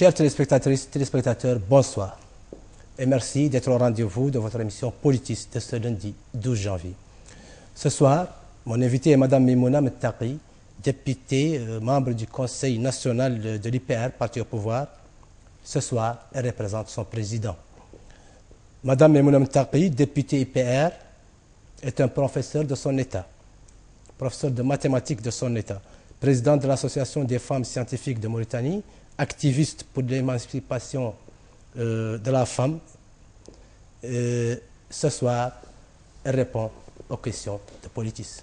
Chers téléspectatrices, téléspectateurs, bonsoir. Et merci d'être au rendez-vous de votre émission Politis de ce lundi 12 janvier. Ce soir, mon invité est Mme Meimouna Mettaqi, députée, membre du Conseil national de l'IPR, parti au pouvoir. Ce soir, elle représente son président. Mme Meimouna Mettaqi, députée IPR, est un professeur de son État, professeur de mathématiques de son État, président de l'Association des femmes scientifiques de Mauritanie, activiste pour l'émancipation de la femme. Ce soir, elle répond aux questions de Politis.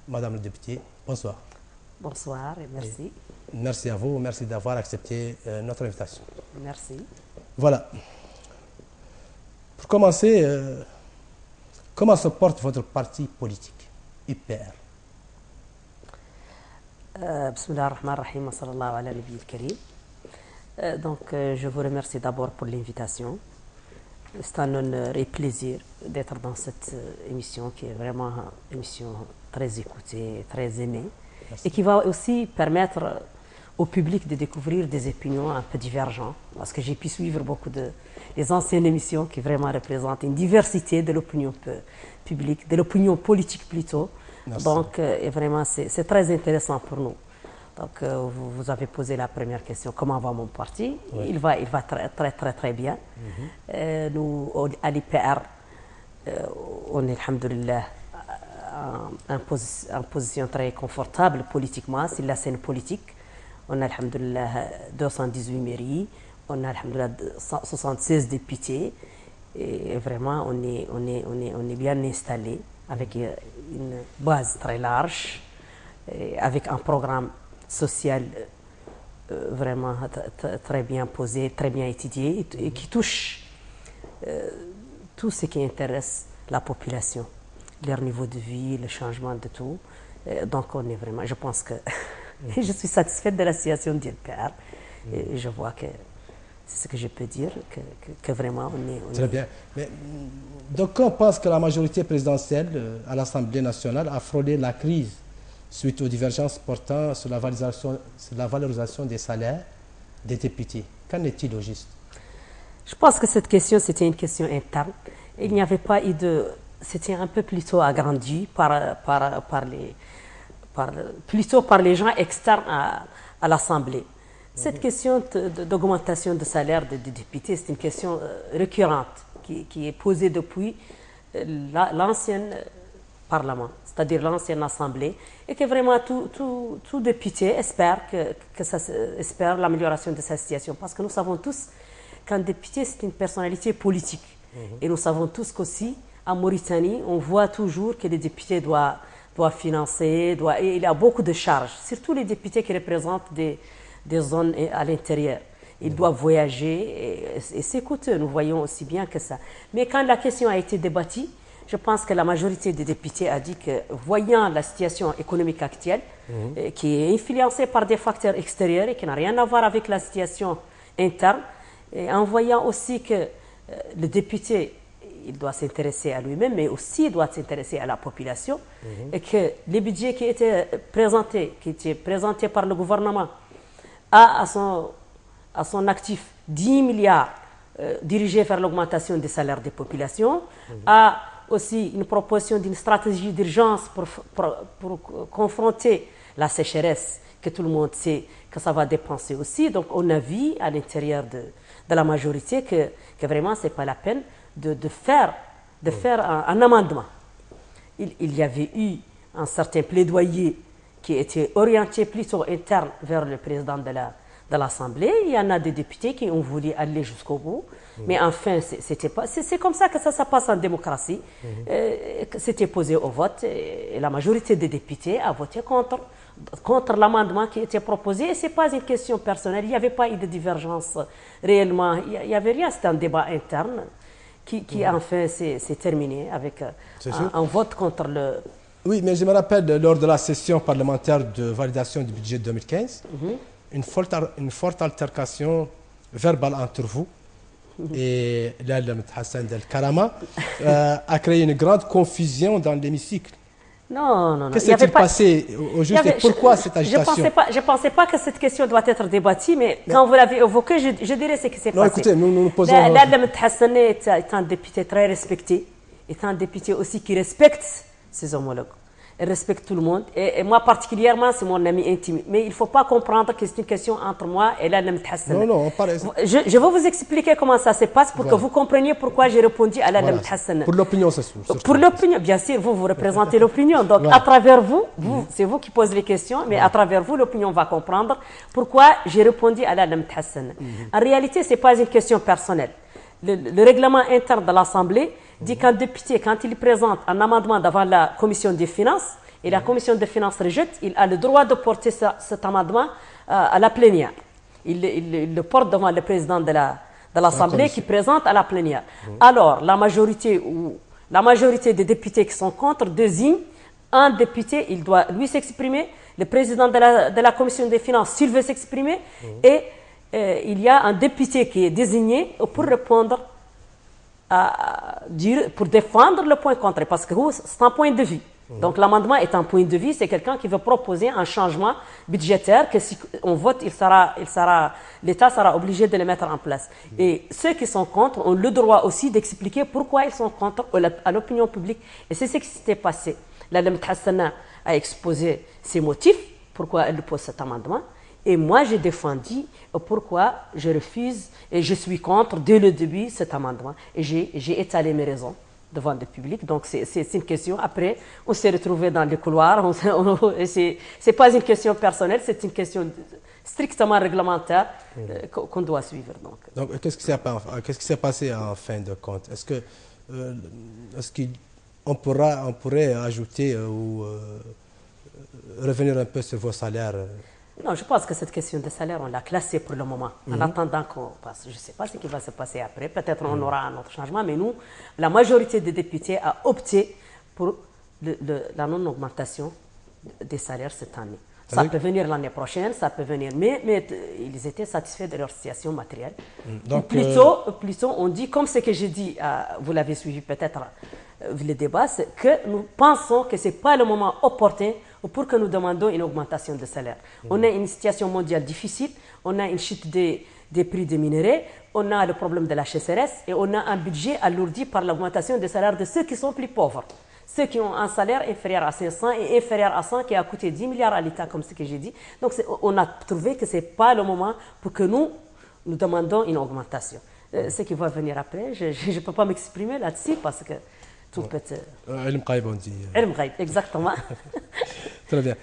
Madame la députée, bonsoir. Bonsoir et merci. Et merci à vous, merci d'avoir accepté notre invitation. Merci. Voilà. Pour commencer, comment se porte votre parti politique, IPR? Bismillah ar-Rahman ar-Rahim, sallallahu ala nabi al-Karim. Donc, je vous remercie d'abord pour l'invitation. C'est un honneur et plaisir d'être dans cette émission qui est vraiment une émission très écoutée, très aimée. Merci. Et qui va aussi permettre au public de découvrir des opinions un peu divergentes. Parce que j'ai pu suivre beaucoup des anciennes émissions qui vraiment représentent une diversité de l'opinion publique, de l'opinion politique plutôt. Merci. Donc, et vraiment, c'est très intéressant pour nous. Donc, vous avez posé la première question, comment va mon parti? Oui. Il va très bien. Nous, à l'IPR, on est, alhamdoulilah, en position très confortable politiquement, c'est la scène politique. On a, alhamdoulilah, 218 mairies, on a, alhamdoulilah, 76 députés. Et vraiment, on est bien installé avec une base très large, avec un programme social vraiment très bien posé, très bien étudié et qui touche tout ce qui intéresse la population, leur niveau de vie, le changement de tout. Donc on est vraiment, je pense que je suis satisfaite de la situation d'IPR et je vois que c'est ce que je peux dire, que vraiment on est... Très bien. Mais, donc on pense que la majorité présidentielle à l'Assemblée nationale a frôlé la crise suite aux divergences portant sur la valorisation des salaires des députés. Qu'en est-il au juste? Je pense que cette question, c'était une question interne. Il n'y avait pas eu de... C'était un peu plutôt agrandi plutôt par les gens externes à l'Assemblée. Cette question d'augmentation de salaire des députés, c'est une question récurrente qui est posée depuis l'ancien Parlement, c'est-à-dire l'ancienne Assemblée, et que vraiment tout député espère espère l'amélioration de sa situation. Parce que nous savons tous qu'un député, c'est une personnalité politique. Et nous savons tous qu'aussi, en Mauritanie, on voit toujours que les députés doivent financer, et il y a beaucoup de charges, surtout les députés qui représentent des zones à l'intérieur. Ils doivent voyager et c'est coûteux, nous voyons aussi bien que ça. Mais quand la question a été débattue, je pense que la majorité des députés a dit que, voyant la situation économique actuelle, qui est influencée par des facteurs extérieurs et qui n'a rien à voir avec la situation interne, et en voyant aussi que le député, il doit s'intéresser à lui-même, mais aussi il doit s'intéresser à la population, et que les budgets qui étaient présentés par le gouvernement a à son actif 10 milliards dirigés vers l'augmentation des salaires des populations, a aussi une proposition d'une stratégie d'urgence pour confronter la sécheresse, que tout le monde sait que ça va dépenser aussi. Donc on a vu à l'intérieur de la majorité que vraiment ce n'est pas la peine de faire un amendement. Il y avait eu un certain plaidoyer qui était orienté plutôt interne vers le président de l'Assemblée. Il y en a des députés qui ont voulu aller jusqu'au bout. Mais enfin, c'est comme ça que ça se passe en démocratie. C'était posé au vote et la majorité des députés a voté contre l'amendement qui était proposé. Et ce n'est pas une question personnelle. Il n'y avait pas eu de divergence réellement. Il n'y avait rien. C'était un débat interne qui enfin s'est terminé avec un vote contre le... Oui, mais je me rappelle lors de la session parlementaire de validation du budget 2015, une forte altercation verbale entre vous et Lalla Hassan Del Karama a créé une grande confusion dans l'hémicycle. Non, non, non. Qu'est-ce qui s'est passé au juste et pourquoi cette agitation? Je ne pensais pas que cette question doit être débattue, mais quand vous l'avez évoquée, je dirais ce qui s'est passé. Non, écoutez, nous posons... L'Adlam Hassan est un député très respecté, est un député aussi qui respecte ses homologues. Elle respecte tout le monde. Et moi, particulièrement, c'est mon ami intime. Mais il ne faut pas comprendre que c'est une question entre moi et l'Adlam Hassan. Non, non, on parle... Je vais vous expliquer comment ça se passe pour que vous compreniez pourquoi j'ai répondu à l'Adlam Hassan. Pour l'opinion, c'est sûr. Pour l'opinion, bien sûr, vous représentez l'opinion. Donc, à travers vous, c'est vous qui posez les questions, mais à travers vous, l'opinion va comprendre pourquoi j'ai répondu à l'Adlam Hassan. En réalité, ce n'est pas une question personnelle. Le règlement interne de l'Assemblée dit qu'un député, quand il présente un amendement devant la commission des finances, et la commission des finances rejette, il a le droit de porter cet amendement à la plénière. Il le porte devant le président de l'Assemblée qui présente à la plénière. Alors, la majorité des députés qui sont contre désigne un député, il doit lui s'exprimer, le président de la commission des finances, s'il veut s'exprimer, et il y a un député qui est désigné pour répondre, pour défendre le point contraire, parce que c'est un point de vue. Donc l'amendement est un point de vue, c'est quelqu'un qui veut proposer un changement budgétaire que si on vote, l'État sera obligé de le mettre en place. Et ceux qui sont contre ont le droit aussi d'expliquer pourquoi ils sont contre à l'opinion publique. Et c'est ce qui s'était passé. L'Adlam Hassan a exposé ses motifs, pourquoi elle pose cet amendement. Et moi, j'ai défendu pourquoi je refuse et je suis contre dès le début cet amendement. Et j'ai étalé mes raisons devant le public. Donc, c'est une question. Après, on s'est retrouvés dans les couloirs. Ce n'est pas une question personnelle, c'est une question strictement réglementaire qu'on doit suivre. Donc qu'est-ce qui s'est passé en fin de compte? Est-ce qu'on pourrait ajouter ou revenir un peu sur vos salaires? Non, je pense que cette question de salaire, on l'a classée pour le moment, en attendant qu'on passe. Je ne sais pas ce qui va se passer après. Peut-être on aura un autre changement, mais nous, la majorité des députés a opté pour la non-augmentation des salaires cette année. Ça peut venir l'année prochaine, ça peut venir, mais ils étaient satisfaits de leur situation matérielle. Donc, plutôt, on dit, comme ce que j'ai dit, vous l'avez suivi peut-être, le débat, c'est que nous pensons que ce n'est pas le moment opportun pour que nous demandions une augmentation de salaire. On a une situation mondiale difficile, on a une chute des prix des minerais, on a le problème de la sécheresse et on a un budget alourdi par l'augmentation des salaires de ceux qui sont plus pauvres. Ceux qui ont un salaire inférieur à 500 et inférieur à 100 qui a coûté 10 milliards à l'État, comme ce que j'ai dit. Donc on a trouvé que ce n'est pas le moment pour que nous demandons une augmentation. Ce qui va venir après, je ne peux pas m'exprimer là-dessus parce que tout peut être... on dit. Exactement. Très bien.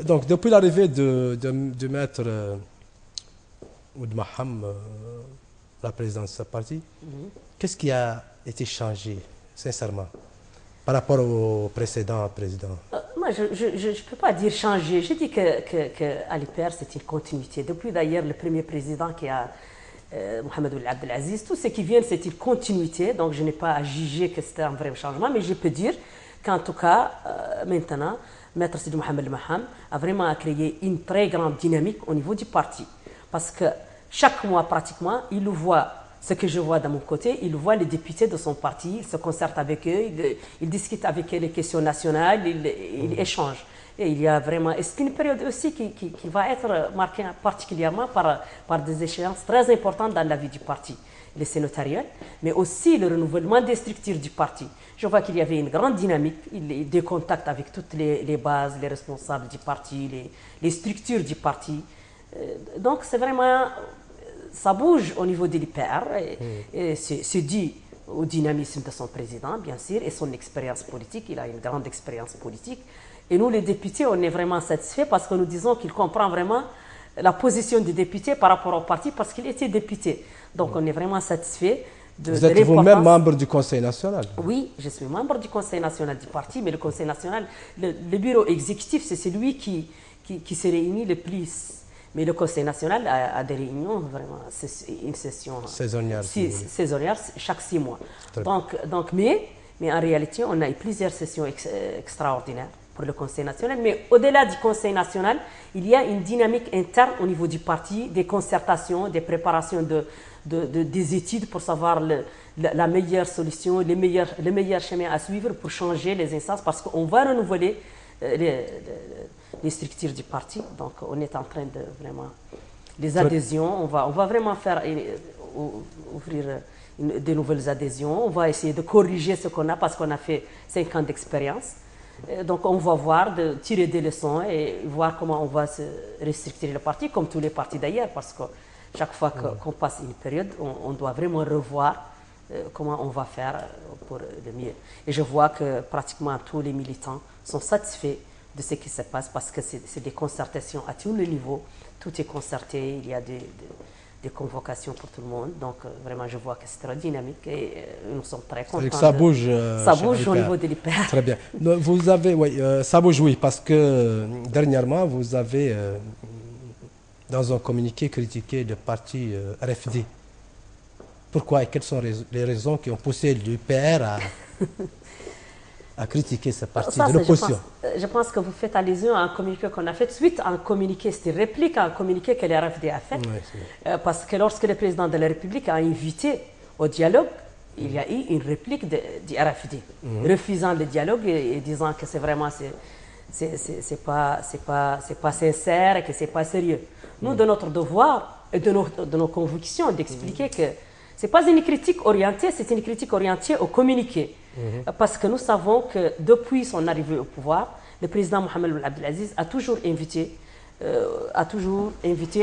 Donc, depuis l'arrivée de Maître Ould Maham, la présidence de ce parti, qu'est-ce qui a été changé, sincèrement, par rapport au précédent président? Moi, je ne peux pas dire changer. Je dis qu'à l'IPR, c'est une continuité. Depuis d'ailleurs le premier président qui a Mohamed Ould Abdelaziz, tout ce qui vient, c'est une continuité. Donc, je n'ai pas à juger que c'était un vrai changement, mais je peux dire qu'en tout cas, maintenant, Maître Sidi Mohamed Maham a vraiment créé une très grande dynamique au niveau du parti. Parce que chaque mois, pratiquement, il voit ce que je vois de mon côté, il voit les députés de son parti, il se concerte avec eux, il discute avec eux les questions nationales, il échange. Et il y a vraiment, c'est une période aussi qui va être marquée particulièrement par des échéances très importantes dans la vie du parti. Les sénatariales, mais aussi le renouvellement des structures du parti. Je vois qu'il y avait une grande dynamique, des contacts avec toutes les bases, les responsables du parti, les structures du parti. Donc c'est vraiment, ça bouge au niveau de l'IPR, et c'est dû au dynamisme de son président, bien sûr, et son expérience politique. Il a une grande expérience politique. Et nous, les députés, on est vraiment satisfaits parce que nous disons qu'il comprend vraiment la position des députés par rapport au parti parce qu'il était député. Donc on est vraiment satisfait de Vous êtes vous-même membre du Conseil national? Oui, je suis membre du Conseil national du parti, mais le Conseil national, le bureau exécutif, c'est celui qui se réunit le plus. Mais le Conseil national a des réunions, vraiment, c'est une session saisonnière chaque 6 mois. Donc, mais en réalité, on a eu plusieurs sessions extraordinaires pour le Conseil national. Mais au-delà du Conseil national, il y a une dynamique interne au niveau du parti, des concertations, des préparations des études pour savoir la meilleure solution, le meilleur chemin à suivre pour changer les instances, parce qu'on va renouveler les structures du parti. Donc on est en train de vraiment... Les adhésions, on va vraiment faire ouvrir de nouvelles adhésions. On va essayer de corriger ce qu'on a parce qu'on a fait 5 ans d'expérience. Donc on va voir, de tirer des leçons et voir comment on va se restructurer le parti, comme tous les partis d'ailleurs, parce que chaque fois qu'on passe une période, on doit vraiment revoir comment on va faire pour le mieux. Et je vois que pratiquement tous les militants sont satisfaits de ce qui se passe parce que c'est des concertations à tous les niveaux. Tout est concerté, il y a des convocations pour tout le monde. Donc vraiment, je vois que c'est très dynamique et nous sommes très contents. Ça bouge. Ça bouge au niveau de l'IPR. Très bien. Vous avez, oui, ça bouge, oui, parce que dernièrement, vous avez, dans un communiqué, critiqué le parti RFD. Pourquoi et quelles sont les raisons qui ont poussé l'UPR à critiquer ce parti de l'opposition? Je pense que vous faites allusion à un communiqué qu'on a fait suite à un communiqué, c'était une réplique à un communiqué que l'RFD a fait. Oui, parce que lorsque le président de la République a invité au dialogue, il y a eu une réplique du RFD, refusant le dialogue et disant que c'est vraiment c'est pas sincère et que c'est pas sérieux. Nous, de notre devoir et de nos convictions, d'expliquer que c'est pas une critique orientée, c'est une critique orientée au communiqué. Parce que nous savons que depuis son arrivée au pouvoir, le président Mohamed Abdelaziz a toujours invité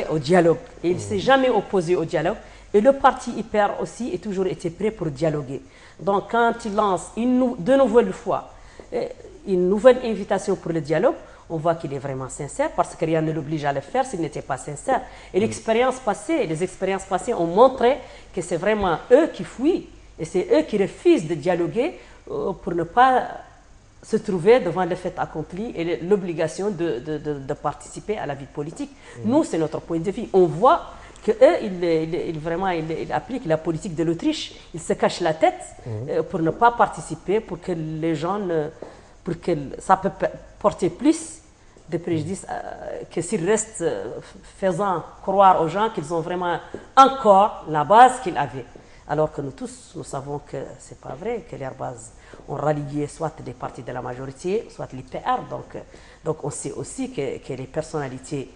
au dialogue. Et il ne s'est jamais opposé au dialogue. Et le parti IPR aussi est toujours été prêt pour dialoguer. Donc quand il lance de nouvelles fois une nouvelle invitation pour le dialogue, on voit qu'il est vraiment sincère parce que rien ne l'oblige à le faire s'il n'était pas sincère. Et les expériences passées ont montré que c'est vraiment eux qui fuient et c'est eux qui refusent de dialoguer pour ne pas se trouver devant le fait accompli et l'obligation de participer à la vie politique. Nous, c'est notre point de vue. On voit qu'eux, ils appliquent la politique de l'Autriche. Ils se cachent la tête pour ne pas participer, pour que les gens pour que ça peut porter plus de préjudice que s'ils restent faisant croire aux gens qu'ils ont vraiment encore la base qu'ils avaient. Alors que nous tous, nous savons que ce n'est pas vrai, que leurs bases ont rallié soit des partis de la majorité, soit l'IPR. Donc on sait aussi que les personnalités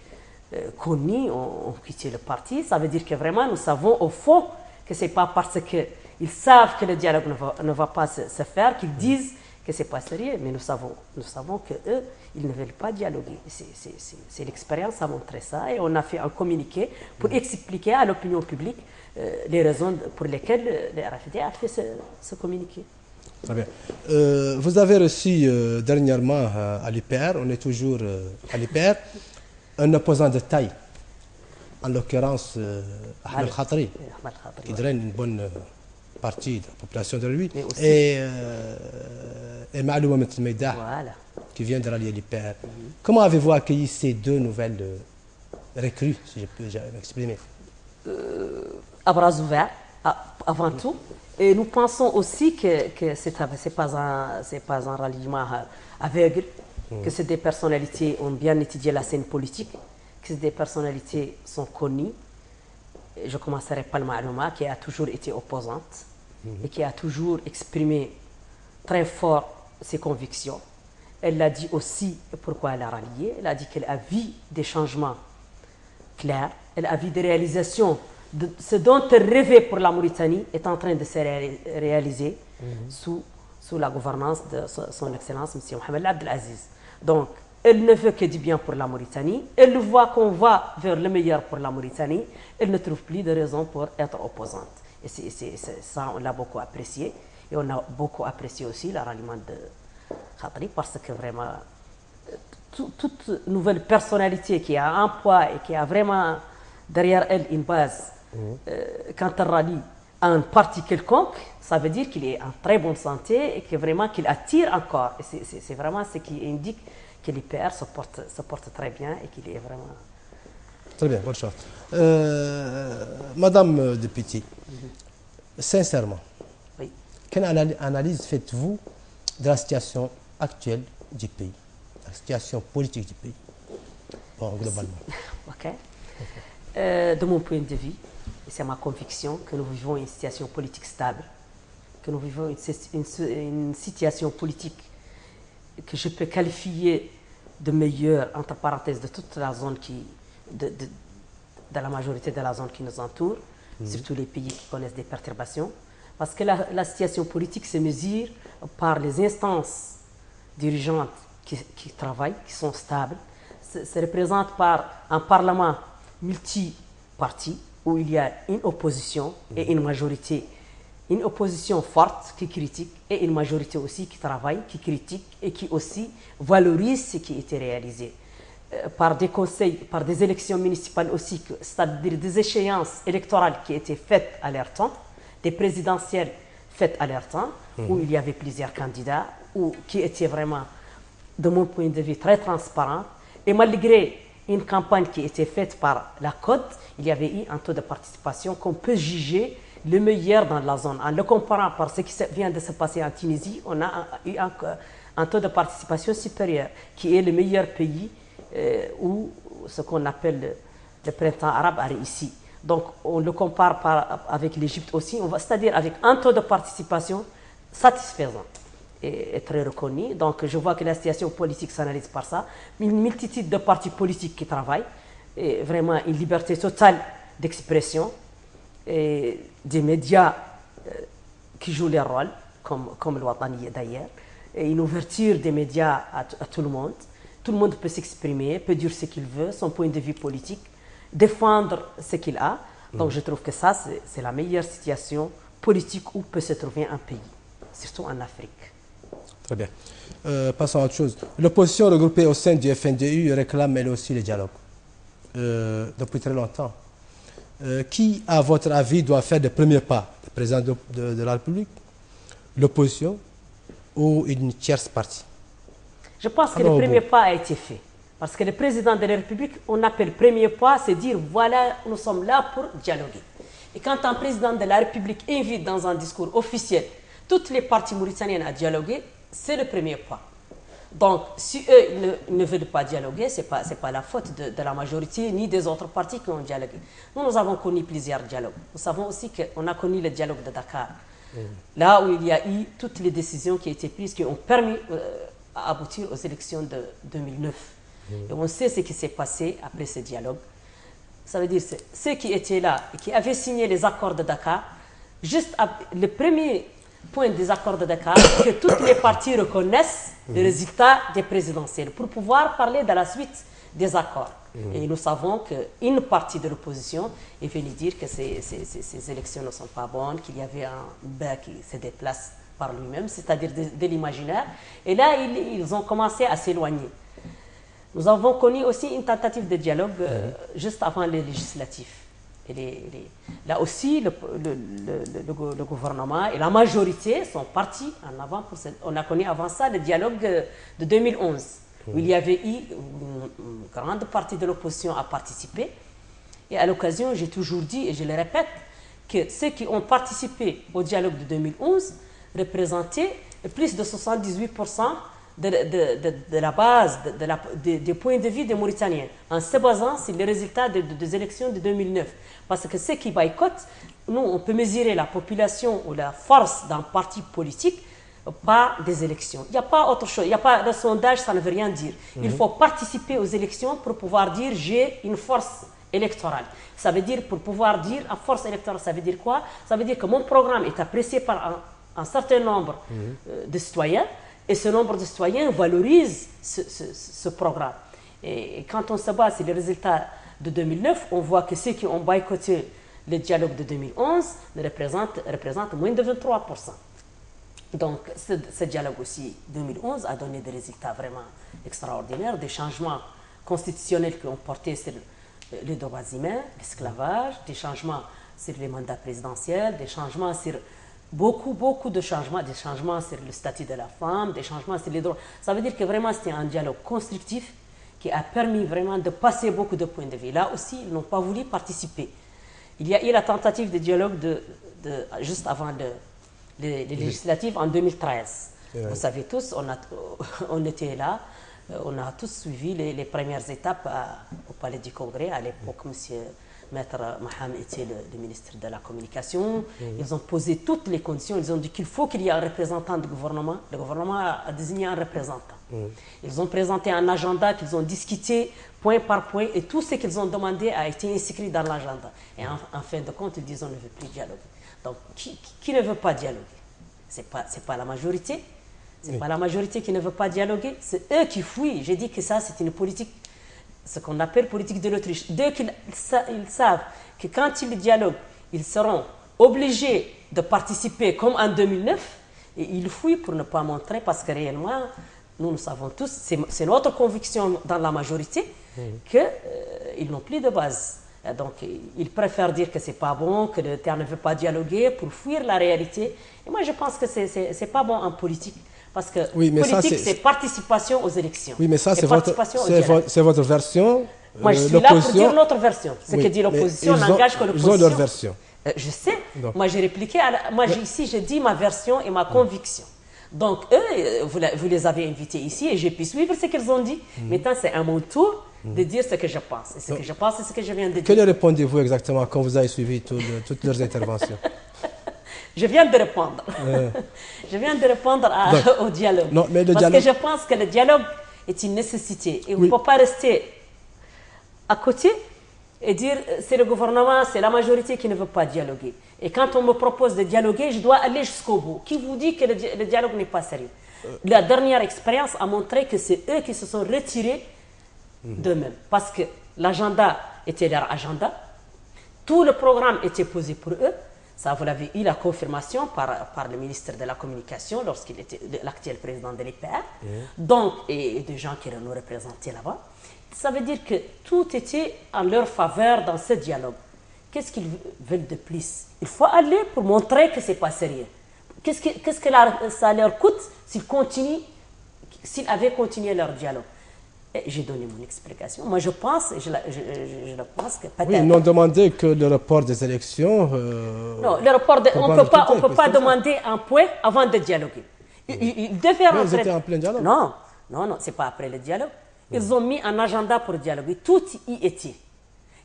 connues ont quitté le parti. Ça veut dire que vraiment nous savons au fond que ce n'est pas parce qu'ils savent que le dialogue ne va pas se faire qu'ils disent que ce n'est pas sérieux, mais nous savons qu'eux, ils ne veulent pas dialoguer. C'est l'expérience a montré ça et on a fait un communiqué pour expliquer à l'opinion publique les raisons pour lesquelles le RFD a fait ce communiqué. Très bien. Vous avez reçu dernièrement à l'IPR, on est toujours à l'IPR, un opposant de taille, en l'occurrence Ahmed Khatri, qui draine une bonne partie de la population de lui, et Ma'louma Metmeldah, qui vient de rallier l'IPR. Comment avez-vous accueilli ces deux nouvelles recrues, si je peux m'exprimer? À bras ouverts, avant tout. Et nous pensons aussi que ce n'est pas un ralliement aveugle, que c'est des personnalités qui ont bien étudié la scène politique, que des personnalités sont connues. Je commencerai par Ma'louma, qui a toujours été opposante et qui a toujours exprimé très fort ses convictions. Elle l'a dit aussi pourquoi elle a rallié. Elle a dit qu'elle a vu des changements clairs, elle a vu des réalisations. Ce dont elle rêvait pour la Mauritanie est en train de se réaliser sous la gouvernance de son Excellence, M. Mohamed Abdelaziz. Donc, elle ne veut que du bien pour la Mauritanie. Elle voit qu'on va vers le meilleur pour la Mauritanie. Elle ne trouve plus de raison pour être opposante. Et ça, on l'a beaucoup apprécié. Et on a beaucoup apprécié aussi le ralliement de Khatri parce que vraiment, toute nouvelle personnalité qui a un poids et qui a vraiment derrière elle une base, quand elle rallie à un parti quelconque, ça veut dire qu'il est en très bonne santé et que vraiment qu'il attire encore. Et c'est vraiment ce qui indique que l'IPR se porte très bien et qu'il est vraiment... Très bien, bonne chance. Madame Députée, sincèrement, oui. Quelle analyse faites-vous de la situation actuelle du pays? situation politique du pays, bon, globalement. Ok. De mon point de vue, et c'est ma conviction, que nous vivons une situation politique stable, que nous vivons une situation politique que je peux qualifier de meilleure, entre parenthèses, de toute la zone de la majorité de la zone qui nous entoure, surtout les pays qui connaissent des perturbations. Parce que la situation politique se mesure par les instances dirigeantes qui travaillent, qui sont stables, se représente par un parlement multi-parti où il y a une opposition et une majorité. Une opposition forte qui critique et une majorité aussi qui travaille, qui critique et qui aussi valorise ce qui a été réalisé. Par des conseils, par des élections municipales aussi, c'est-à-dire des échéances électorales qui étaient faites à leur temps, des présidentielles faites à leur temps, où il y avait plusieurs candidats, qui étaient vraiment, de mon point de vue, très transparentes. Et malgré une campagne qui était faite par la CODE, il y avait eu un taux de participation qu'on peut juger le meilleur dans la zone. En le comparant par ce qui vient de se passer en Tunisie, on a eu un taux de participation supérieur, qui est le meilleur pays où ce qu'on appelle le printemps arabe a réussi. Donc on le compare avec l'Égypte aussi, c'est-à-dire avec un taux de participation satisfaisant et très reconnu. Donc je vois que la situation politique s'analyse par ça. Une multitude de partis politiques qui travaillent, et vraiment une liberté totale d'expression, et des médias qui jouent leur rôle, comme le Watani d'ailleurs, et une ouverture des médias à tout le monde. Tout le monde peut s'exprimer, peut dire ce qu'il veut, son point de vue politique, défendre ce qu'il a. Donc je trouve que ça, c'est la meilleure situation politique où peut se trouver un pays, surtout en Afrique. Très bien. Passons à autre chose. L'opposition regroupée au sein du FNDU réclame elle aussi le dialogue depuis très longtemps. Qui, à votre avis, doit faire les premiers pas? Le président de la République, l'opposition ou une tierce partie? Je pense que le premier pas a été fait. Parce que le président de la République, on appelle premier pas, c'est dire voilà, nous sommes là pour dialoguer. Et quand un président de la République invite dans un discours officiel toutes les parties mauritaniennes à dialoguer, c'est le premier pas. Donc, si eux ne veulent pas dialoguer, ce n'est pas la faute de la majorité ni des autres partis qui ont dialogué. Nous avons connu plusieurs dialogues. Nous savons aussi qu'on a connu le dialogue de Dakar, là où il y a eu toutes les décisions qui ont été prises, qui ont permis à aboutir aux élections de 2009. Et on sait ce qui s'est passé après ce dialogue. Ça veut dire que ceux qui étaient là et qui avaient signé les accords de Dakar, juste le premier point des accords de Dakar, que toutes les parties reconnaissent le résultat des présidentielles pour pouvoir parler de la suite des accords. Et nous savons qu'une partie de l'opposition est venue dire que ces élections ne sont pas bonnes, qu'il y avait un bas qui se déplace par lui-même, c'est-à-dire de l'imaginaire. Et là, ils ont commencé à s'éloigner. Nous avons connu aussi une tentative de dialogue juste avant les législatifs. Et là aussi, le gouvernement et la majorité sont partis en avant. On a connu avant ça le dialogue de 2011, où il y avait eu une grande partie de l'opposition à participer. Et à l'occasion, j'ai toujours dit, et je le répète, que ceux qui ont participé au dialogue de 2011 représentaient plus de 78% de la base, des points de vue des Mauritaniens, en se basant sur les résultats des élections de 2009. Parce que ceux qui boycottent, nous, on peut mesurer la population ou la force d'un parti politique par des élections. Il n'y a pas autre chose. Il n'y a pas de sondage, ça ne veut rien dire. Il faut participer aux élections pour pouvoir dire j'ai une force électorale. Ça veut dire, pour pouvoir dire à force électorale, ça veut dire quoi? Ça veut dire que mon programme est apprécié par un certain nombre de citoyens. Et ce nombre de citoyens valorise ce programme. Et quand on se base sur les résultats de 2009, on voit que ceux qui ont boycotté le dialogue de 2011 représentent moins de 23%. Donc ce dialogue aussi, 2011, a donné des résultats vraiment extraordinaires, des changements constitutionnels qui ont porté sur les droits humains, l'esclavage, des changements sur les mandats présidentiels, des changements sur beaucoup de changements, des changements sur le statut de la femme, des changements sur les droits. Ça veut dire que vraiment c'était un dialogue constructif qui a permis vraiment de passer beaucoup de points de vue. Là aussi, ils n'ont pas voulu participer. Il y a eu la tentative de dialogue juste avant les législatives en 2013. Vous savez tous, on était là. On a tous suivi les premières étapes au Palais du Congrès. À l'époque, Maître Maham était le ministre de la Communication. Ils ont posé toutes les conditions. Ils ont dit qu'il faut qu'il y ait un représentant du gouvernement. Le gouvernement a désigné un représentant. Ils ont présenté un agenda qu'ils ont discuté point par point et tout ce qu'ils ont demandé a été inscrit dans l'agenda. Et en fin de compte, ils disent on ne veut plus dialoguer. Donc, qui ne veut pas dialoguer? Ce n'est pas la majorité. Ce n'est pas la majorité qui ne veut pas dialoguer. C'est eux qui fuient. J'ai dit que ça, c'est une politique, ce qu'on appelle politique de l'autruche. Dès qu'ils savent que quand ils dialoguent, ils seront obligés de participer comme en 2009, et ils fuient pour ne pas montrer, parce que réellement, nous savons tous, c'est notre conviction dans la majorité, qu'ils n'ont plus de base. Donc, ils préfèrent dire que ce n'est pas bon, que le terre ne veut pas dialoguer pour fuir la réalité. Et moi, je pense que ce n'est pas bon en politique. Parce que politique, c'est participation aux élections. Oui, mais ça, c'est votre version. Moi, je suis là pour dire notre version. Ce que dit l'opposition n'engage que l'opposition. Ils ont leur version. Je sais. Donc. Moi, j'ai répliqué. Ici, je dis ma version et ma conviction. Donc, eux, vous les avez invités ici et j'ai pu suivre ce qu'ils ont dit. Maintenant, c'est à mon tour de dire ce que je pense. Et ce que je pense, c'est ce que je viens de dire. Que leur répondez-vous exactement quand vous avez suivi toutes leurs interventions? Je viens de répondre. Je viens de répondre au dialogue. Non, mais parce que je pense que le dialogue est une nécessité. Et on ne peut pas rester à côté et dire c'est le gouvernement, c'est la majorité qui ne veut pas dialoguer. Et quand on me propose de dialoguer, je dois aller jusqu'au bout. Qui vous dit que le dialogue n'est pas sérieux? La dernière expérience a montré que c'est eux qui se sont retirés d'eux-mêmes. Parce que l'agenda était leur agenda. Tout le programme était posé pour eux. Ça, vous l'avez eu la confirmation par le ministre de la Communication lorsqu'il était l'actuel président de l'IPR, donc, et des gens qui nous représentaient là-bas. Ça veut dire que tout était en leur faveur dans ce dialogue. Qu'est-ce qu'ils veulent de plus? Il faut aller pour montrer que ce n'est pas sérieux. Qu'est-ce que ça leur coûte s'ils avaient continué leur dialogue? J'ai donné mon explication. Moi, je pense, je pense que peut-être... Oui, ils n'ont demandé que le report des élections. Non, le report, on ne peut pas demander un point avant de dialoguer. Ils devaient rentrer... Ils étaient en plein dialogue. Non, ce n'est pas après le dialogue. Ils ont mis un agenda pour dialoguer. Tout y était.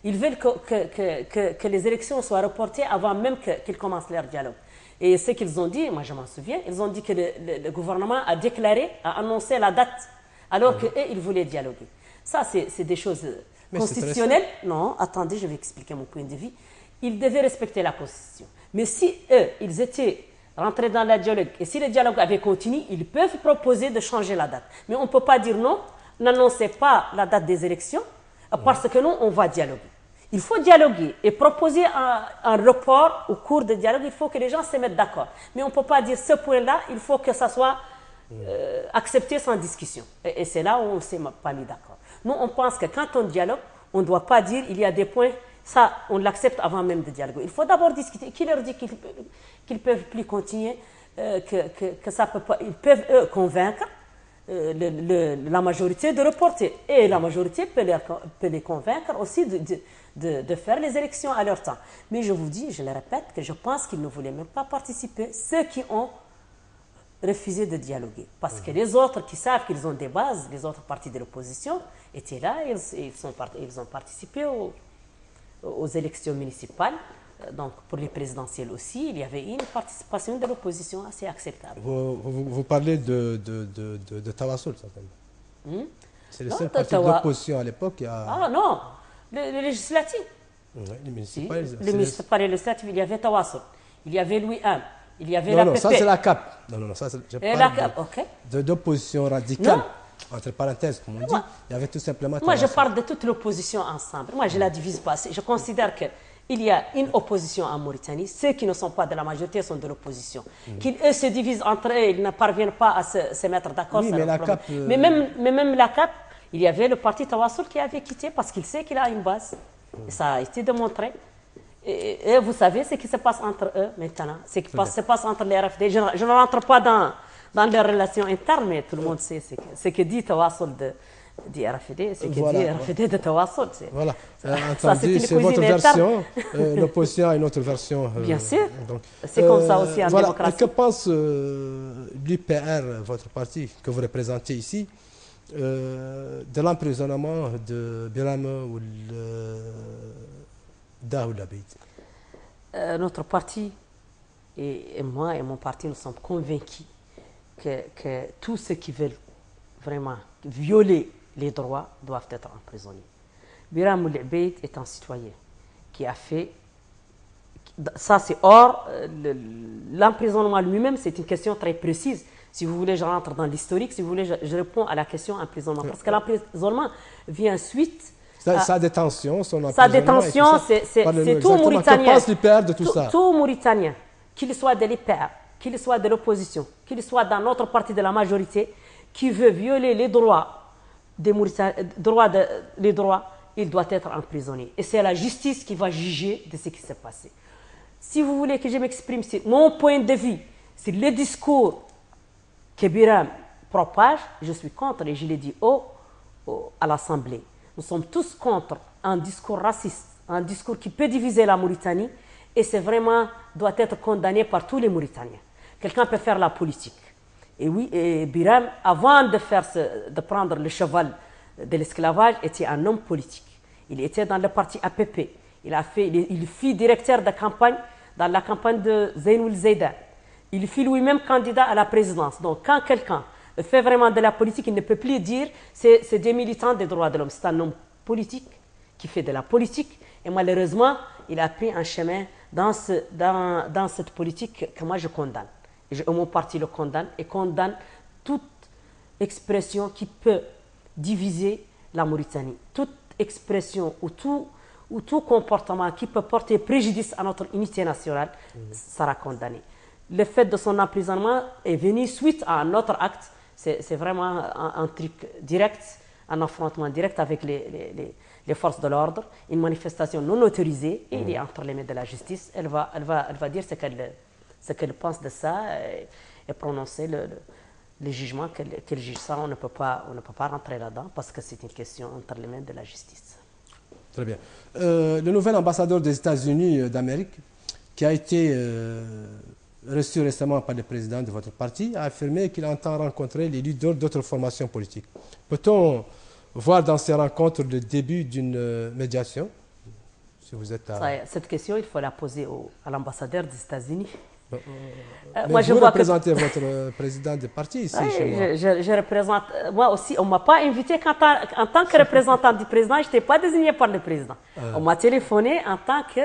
Ils veulent que les élections soient reportées avant même qu'ils commencent leur dialogue. Et ce qu'ils ont dit, moi je m'en souviens, ils ont dit que le gouvernement a déclaré, a annoncé la date, alors qu'eux, ils voulaient dialoguer. Ça, c'est des choses constitutionnelles. Non, attendez, je vais expliquer mon point de vue. Ils devaient respecter la Constitution. Mais si eux, ils étaient rentrés dans le dialogue, et si le dialogue avait continué, ils peuvent proposer de changer la date. Mais on ne peut pas dire non, n'annoncez pas la date des élections, parce que nous, on va dialoguer. Il faut dialoguer et proposer un report au cours du dialogue. Il faut que les gens se mettent d'accord. Mais on ne peut pas dire ce point-là, il faut que ça soit accepté sans discussion. Et c'est là où on ne s'est pas mis d'accord. Nous, on pense que quand on dialogue, on ne doit pas dire il y a des points, ça, on l'accepte avant même de dialoguer. Il faut d'abord discuter. Qui leur dit qu'ils ne peuvent plus continuer, que ça peut pas, ils peuvent, eux, convaincre la majorité de reporter. Et la majorité peut les convaincre aussi de faire les élections à leur temps. Mais je vous dis, je le répète, que je pense qu'ils ne voulaient même pas participer, ceux qui ont refusé de dialoguer. Parce que les autres qui savent qu'ils ont des bases, les autres partis de l'opposition, étaient là, ils ont participé aux élections municipales. Donc, pour les présidentielles aussi, il y avait une participation de l'opposition assez acceptable. Vous parlez de Tawassoul, certainement. C'est le seul parti d'opposition à l'époque. Ah non, le législatif. Oui, les municipales. Les municipales et législatives, il y avait Tawassoul, il y avait Louis Ham, il y avait la PP. Non, ça c'est la CAP. Non, ça c'est... Et la CAP, ok. D'opposition radicale. Entre parenthèses, comme on dit, il y avait tout simplement... Moi, je parle de toute l'opposition ensemble. Moi, je ne la divise pas. Je considère qu'il y a une opposition en Mauritanie. Ceux qui ne sont pas de la majorité sont de l'opposition. Qu'ils eux se divisent entre eux, ils ne parviennent pas à se mettre d'accord. Oui, mais la CAP... Mais même la CAP, il y avait le parti Tawassoul qui avait quitté parce qu'il sait qu'il a une base. Et ça a été démontré. Et vous savez ce qui se passe entre eux maintenant, ce qui se passe entre les RFD. Je ne rentre pas dans leurs relations internes, mais tout le monde sait ce que dit Tawassoul du RFD, ce que dit RFD de Tawassoul. Voilà, entendu, c'est votre version, l'opposition a une autre version. Bien sûr, c'est comme ça aussi en démocratie. Que pense l'UPR, votre parti, que vous représentez ici, de l'emprisonnement de Biram Daoud Abid? Notre parti et moi et mon parti, nous sommes convaincus que tous ceux qui veulent vraiment violer les droits doivent être emprisonnés. Biram Abid est un citoyen qui a fait... Ça, c'est hors... L'emprisonnement lui-même, c'est une question très précise. Si vous voulez, je rentre dans l'historique. Si vous voulez, je réponds à la question emprisonnement. Parce que l'emprisonnement vient suite... Sa détention, son emprisonnement... Sa détention, c'est tout Mauritanien. Que pense l'IPR de tout ça? Tout Mauritanien, qu'il soit de l'IPR, qu'il soit de l'opposition, qu'il soit dans notre parti de la majorité, qui veut violer les droits des Mauritaniens, les droits, il doit être emprisonné. Et c'est la justice qui va juger de ce qui s'est passé. Si vous voulez que je m'exprime sur mon point de vue, sur le discours que Biram propage, je suis contre, et je l'ai dit à l'Assemblée. Nous sommes tous contre un discours raciste, un discours qui peut diviser la Mauritanie, et c'est vraiment, doit être condamné par tous les Mauritaniens. Quelqu'un peut faire la politique. Et oui, et Biram, avant de prendre le cheval de l'esclavage, était un homme politique. Il était dans le parti APP. Il fut directeur de campagne dans la campagne de Zeynoul Zeydan. Il fut lui-même candidat à la présidence. Donc, quand quelqu'un fait vraiment de la politique, il ne peut plus dire c'est des militants des droits de l'homme. C'est un homme politique qui fait de la politique. Et malheureusement, il a pris un chemin dans cette politique que moi je condamne. Mon parti le condamne et condamne toute expression qui peut diviser la Mauritanie. Toute expression ou tout comportement qui peut porter préjudice à notre unité nationale sera condamné. Le fait de son emprisonnement est venu suite à un autre acte. C'est vraiment un truc direct, un affrontement direct avec les forces de l'ordre, une manifestation non autorisée, et il est entre les mains de la justice. Elle va dire ce qu'elle pense de ça et prononcer le jugement qu'elle juge ça. On ne peut pas rentrer là-dedans parce que c'est une question entre les mains de la justice. Très bien. Le nouvel ambassadeur des États-Unis d'Amérique, qui a été reçu récemment par le président de votre parti, a affirmé qu'il entend rencontrer les leaders d'autres formations politiques. Peut-on voir dans ces rencontres le début d'une médiation? Si vous êtes cette question, il faut la poser à l'ambassadeur des États-Unis. Moi, vous représentez votre président de parti ici chez moi. Je représente, moi aussi, on ne m'a pas invité en tant que représentant du président, je n'étais pas désigné par le président. On m'a téléphoné en tant que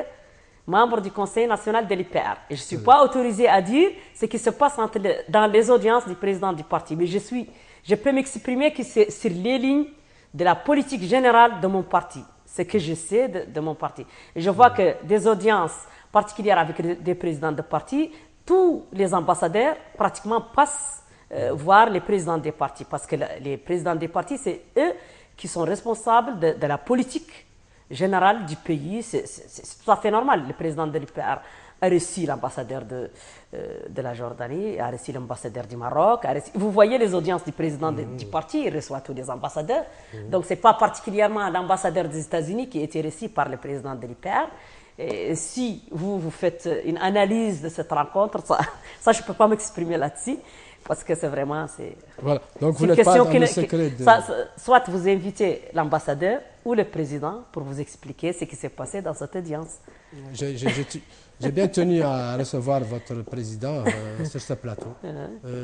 membre du Conseil national de l'IPR. Et je ne suis pas autorisé à dire ce qui se passe dans les audiences du président du parti. Mais je peux m'exprimer que c'est sur les lignes de la politique générale de mon parti. Ce que je sais de mon parti. Et je vois que des audiences particulières avec des présidents de parti, tous les ambassadeurs pratiquement passent voir les présidents des partis. Parce que les présidents des partis, c'est eux qui sont responsables de la politique générale du pays. C'est tout à fait normal. Le président de l'IPR a reçu l'ambassadeur de la Jordanie, a reçu l'ambassadeur du Maroc. Vous voyez les audiences du président du parti, il reçoit tous les ambassadeurs. Donc, ce n'est pas particulièrement l'ambassadeur des États-Unis qui a été reçu par le président de l'IPR. Et si vous faites une analyse de cette rencontre, ça je ne peux pas m'exprimer là-dessus, parce que c'est vraiment... Voilà, donc vous n'êtes pas dans le secret de... Soit vous invitez l'ambassadeur ou le président pour vous expliquer ce qui s'est passé dans cette audience. J'ai bien tenu à recevoir votre président sur ce plateau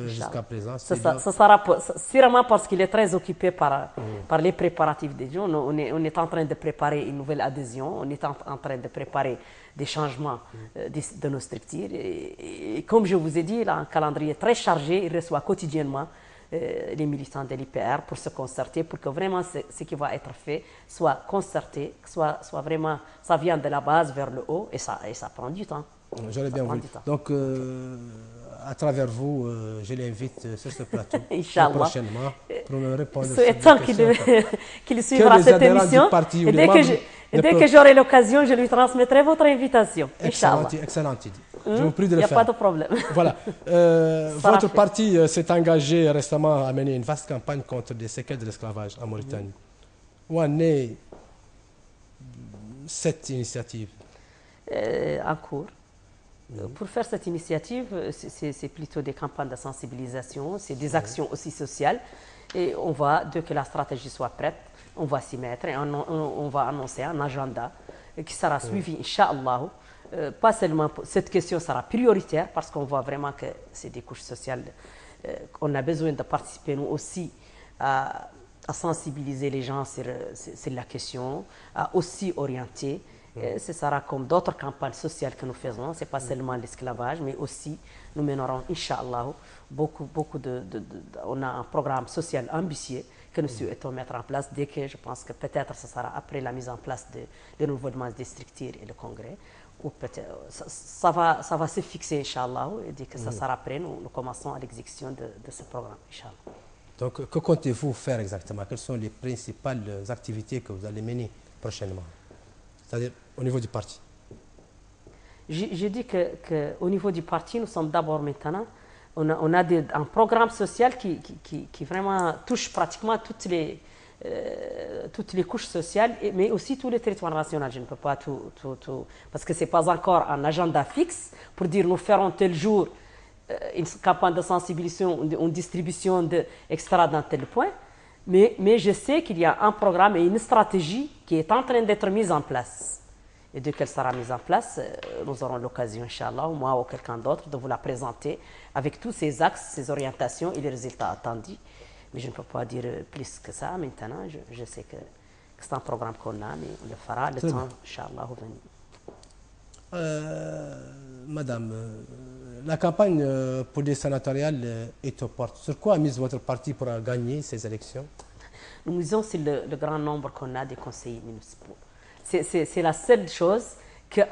jusqu'à présent. Ce sera sûrement parce qu'il est très occupé par les préparatifs des jours. On est en train de préparer une nouvelle adhésion, on est en train de préparer des changements de nos structures. Et comme je vous ai dit, il a un calendrier très chargé, il reçoit quotidiennement les militants de l'IPR pour se concerter, pour que vraiment ce qui va être fait soit concerté, soit vraiment, ça vient de la base vers le haut, et ça prend du temps. J'aurais bien voulu. Donc, à travers vous, je l'invite sur ce plateau prochainement pour me répondre sur ces questions. Qu'il suivra cette émission, et dès que j'aurai l'occasion, je lui transmettrai votre invitation. Excellente idée. Je vous prie de le faire. Il n'y a pas de problème. Voilà. Votre parti s'est engagé récemment à mener une vaste campagne contre les séquelles de l'esclavage en Mauritanie. Où en est cette initiative? En cours. Pour faire cette initiative, c'est plutôt des campagnes de sensibilisation, c'est des actions aussi sociales. Et on va, dès que la stratégie soit prête, on va s'y mettre et on va annoncer un agenda qui sera suivi, Inch'Allah. Pas seulement, cette question sera prioritaire parce qu'on voit vraiment que c'est des couches sociales. On a besoin de participer, nous aussi, à sensibiliser les gens sur la question, à aussi orienter. Ce sera comme d'autres campagnes sociales que nous faisons. Ce n'est pas seulement l'esclavage, mais aussi nous mènerons, Inch'Allah, on a un programme social ambitieux que nous souhaitons mettre en place dès que je pense que peut-être ce sera après la mise en place de renouvellement des structures et le congrès. Ou peut-être ça va se fixer, Inch'Allah, et dès que ça sera prêt, nous commençons à l'exécution de ce programme, Inch'Allah. Donc, que comptez-vous faire exactement? Quelles sont les principales activités que vous allez mener prochainement? C'est-à-dire au niveau du parti. J'ai dit qu'au niveau du parti, nous sommes d'abord maintenant, on a un programme social qui vraiment touche pratiquement toutes les couches sociales, mais aussi tous les territoires nationaux. Je ne peux pas tout parce que ce n'est pas encore un agenda fixe pour dire nous ferons tel jour une campagne de sensibilisation, une distribution extra dans tel point. Mais je sais qu'il y a un programme et une stratégie qui est en train d'être mise en place. Et dès qu'elle sera mise en place, nous aurons l'occasion, Inch'Allah, moi ou quelqu'un d'autre, de vous la présenter avec tous ces axes, ces orientations et les résultats attendus. Mais je ne peux pas dire plus que ça maintenant. Je sais que c'est un programme qu'on a, mais on le fera le temps, Inch'Allah, venir. Madame, la campagne pour les sénatoriales est aux portes. Sur quoi a mis votre parti pour gagner ces élections? Nous misons sur le grand nombre qu'on a des conseillers municipaux. C'est la seule chose sur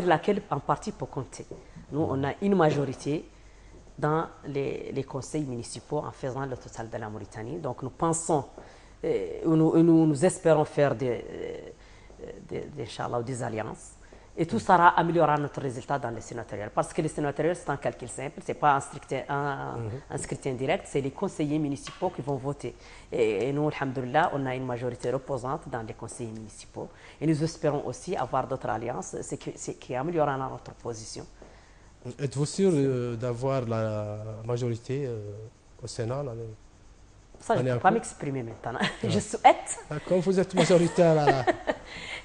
laquelle un parti peut compter. Nous, on a une majorité dans les conseils municipaux en faisant le total de la Mauritanie. Donc nous pensons, nous espérons faire des alliances. Et tout ça améliorera notre résultat dans les sénatoriales. Parce que les sénatoriales, c'est un calcul simple, ce n'est pas un scrutin direct, c'est les conseillers municipaux qui vont voter. Et nous, alhamdoulilah, on a une majorité reposante dans les conseillers municipaux. Et nous espérons aussi avoir d'autres alliances, ce qui améliorera notre position. Êtes-vous sûr d'avoir la majorité au Sénat là? Ça, je ne peux pas m'exprimer maintenant. Je souhaite. Comme vous êtes majoritaire là.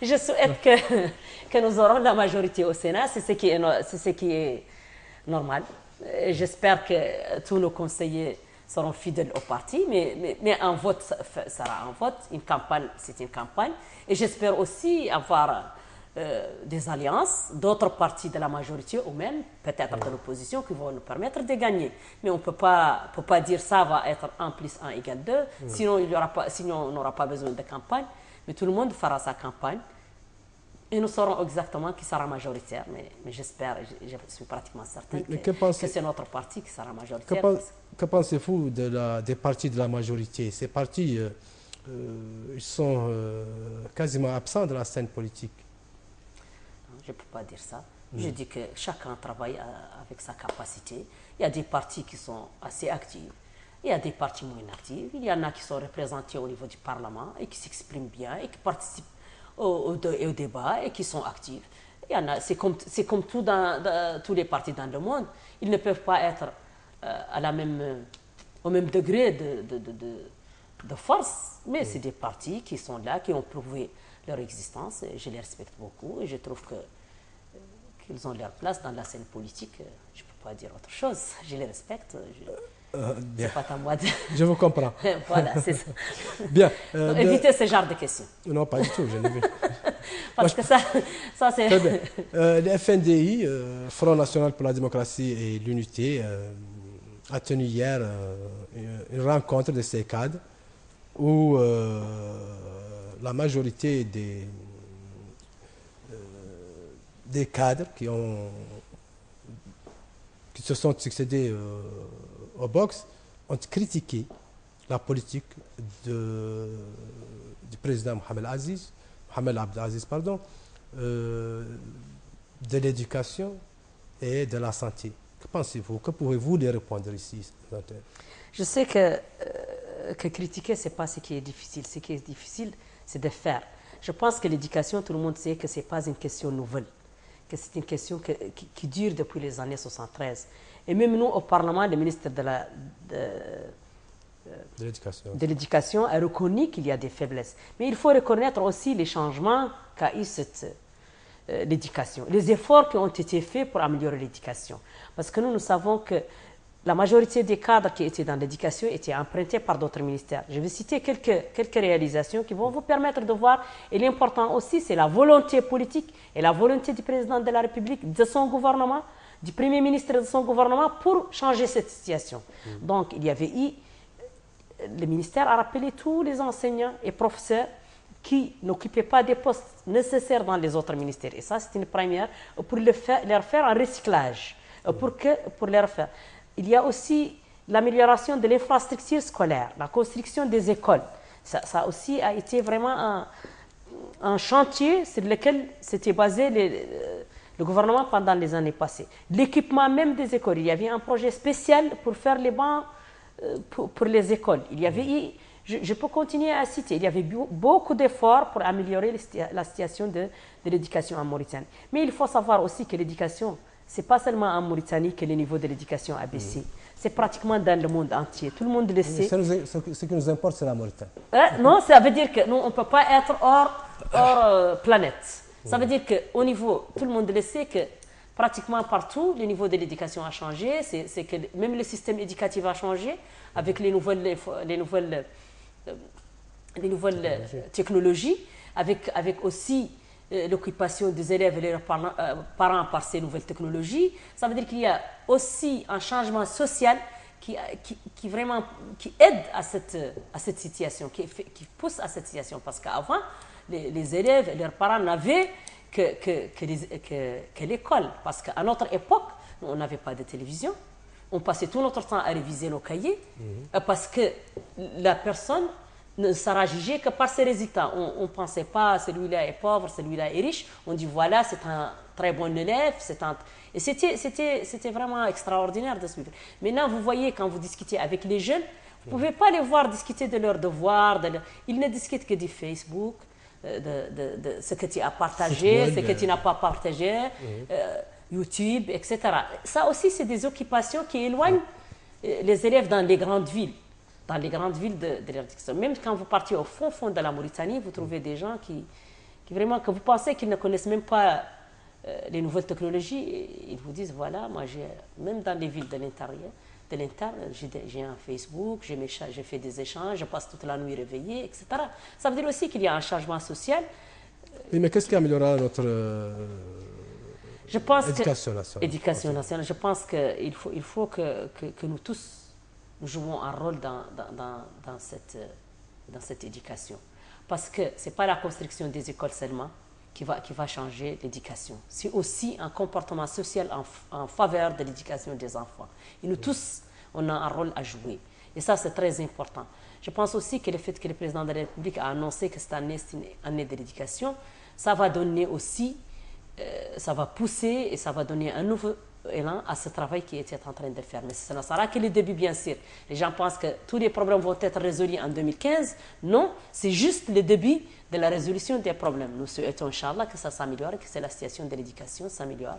Je souhaite que nous aurons la majorité au Sénat, c'est ce qui est normal. J'espère que tous nos conseillers seront fidèles au parti, mais un vote sera un vote, une campagne, c'est une campagne. Et j'espère aussi avoir des alliances, d'autres partis de la majorité ou même peut-être de l'opposition qui vont nous permettre de gagner. Mais on ne peut pas dire ça va être 1 + 1 = 2, sinon on n'aura pas besoin de campagne. Mais tout le monde fera sa campagne et nous saurons exactement qui sera majoritaire. Mais j'espère, je suis pratiquement certain que c'est notre parti qui sera majoritaire. Que pensez-vous des partis de la majorité? Ces partis ils sont quasiment absents de la scène politique. Je ne peux pas dire ça. Je dis que chacun travaille avec sa capacité. Il y a des partis qui sont assez actifs. Il y a des partis moins actifs. Il y en a qui sont représentés au niveau du Parlement et qui s'expriment bien et qui participent au débat et qui sont actifs. C'est comme tout dans tous les partis dans le monde. Ils ne peuvent pas être au même degré de force, mais c'est des partis qui sont là, qui ont prouvé leur existence. Et je les respecte beaucoup et je trouve qu'ils ont leur place dans la scène politique. Je ne peux pas dire autre chose. Je les respecte. C'est pas à moi de... Je vous comprends. Voilà, c'est ça. Bien. Évitez ce genre de questions. Non, pas du tout, je l'ai vu. Parce que ça c'est... Très bien. Le FNDI, Front National pour la Démocratie et l'Unité, a tenu hier une rencontre de ces cadres où la majorité des cadres qui se sont succédés au box ont critiqué la politique du président Mohamed Abdelaziz, de l'éducation et de la santé. Que pensez-vous? Que pouvez-vous les répondre ici? Je sais que critiquer, ce n'est pas ce qui est difficile. Ce qui est difficile, c'est de faire. Je pense que l'éducation, tout le monde sait que ce n'est pas une question nouvelle, que c'est une question qui dure depuis les années 73. Et même nous, au Parlement, le ministre de l'éducation a reconnu qu'il y a des faiblesses. Mais il faut reconnaître aussi les changements qu'a eu l'éducation, les efforts qui ont été faits pour améliorer l'éducation. Parce que nous savons que la majorité des cadres qui étaient dans l'éducation étaient empruntés par d'autres ministères. Je vais citer quelques réalisations qui vont vous permettre de voir. Et l'important aussi, c'est la volonté politique et la volonté du président de la République, de son gouvernement, du Premier ministre de son gouvernement pour changer cette situation. Donc, il y avait eu, le ministère a rappelé tous les enseignants et professeurs qui n'occupaient pas des postes nécessaires dans les autres ministères. Et ça, c'est une première pour leur faire un recyclage, pour leur faire. Il y a aussi l'amélioration de l'infrastructure scolaire, la construction des écoles. Ça aussi a été vraiment un chantier sur lequel s'était basé le gouvernement pendant les années passées. L'équipement même des écoles, il y avait un projet spécial pour faire les bancs pour les écoles. Il y avait eu, je peux continuer à citer, il y avait beaucoup d'efforts pour améliorer la situation de l'éducation en Mauritanie. Mais il faut savoir aussi que l'éducation, ce n'est pas seulement en Mauritanie que le niveau de l'éducation a baissé. C'est pratiquement dans le monde entier. Tout le monde le sait. Ce qui nous importe, c'est la Mauritanie. Non, ça veut dire que nous, on ne peut pas être hors planète. Ça veut dire qu'au niveau, tout le monde le sait que pratiquement partout, le niveau de l'éducation a changé. C'est que même le système éducatif a changé avec les nouvelles technologies, avec aussi l'occupation des élèves et leurs parents par ces nouvelles technologies. Ça veut dire qu'il y a aussi un changement social qui aide à cette situation, qui pousse à cette situation. Parce qu'avant, les élèves et leurs parents n'avaient que l'école. Parce qu'à notre époque, on n'avait pas de télévision. On passait tout notre temps à réviser nos cahiers parce que la personne ne sera jugée que par ses résultats. On ne pensait pas celui-là est pauvre, celui-là est riche. On dit voilà, c'est un très bon élève. Et c'était vraiment extraordinaire de suivre. Maintenant, vous voyez, quand vous discutez avec les jeunes, vous ne pouvez pas les voir discuter de leurs devoirs. Ils ne discutent que du Facebook, de ce que tu as partagé, ce que tu n'as pas partagé, YouTube, etc. Ça aussi, c'est des occupations qui éloignent les élèves dans les grandes villes. Dans les grandes villes de l'éducation. Même quand vous partez au fond de la Mauritanie, vous trouvez des gens qui vraiment, que vous pensez qu'ils ne connaissent même pas les nouvelles technologies. Et ils vous disent, voilà, moi, même dans les villes de l'intérieur, j'ai un Facebook, je fais des échanges, je passe toute la nuit réveillée, etc. Ça veut dire aussi qu'il y a un changement social. Oui, mais qu'est-ce qui améliorera notre éducation nationale? Je pense qu'il faut que nous tous, nous jouons un rôle dans cette éducation. Parce que ce n'est pas la construction des écoles seulement qui va changer l'éducation. C'est aussi un comportement social en faveur de l'éducation des enfants. Et nous tous, on a un rôle à jouer. Et ça, c'est très important. Je pense aussi que le fait que le président de la République a annoncé que cette année, c'est une année de l'éducation, ça va donner aussi, ça va pousser et ça va donner un nouveau élan à ce travail qui était en train de faire. Mais ce ne sera que le début, bien sûr. Les gens pensent que tous les problèmes vont être résolus en 2015. Non, c'est juste le début de la résolution des problèmes. Nous souhaitons, Inch'Allah, que ça s'améliore, que la situation de l'éducation s'améliore.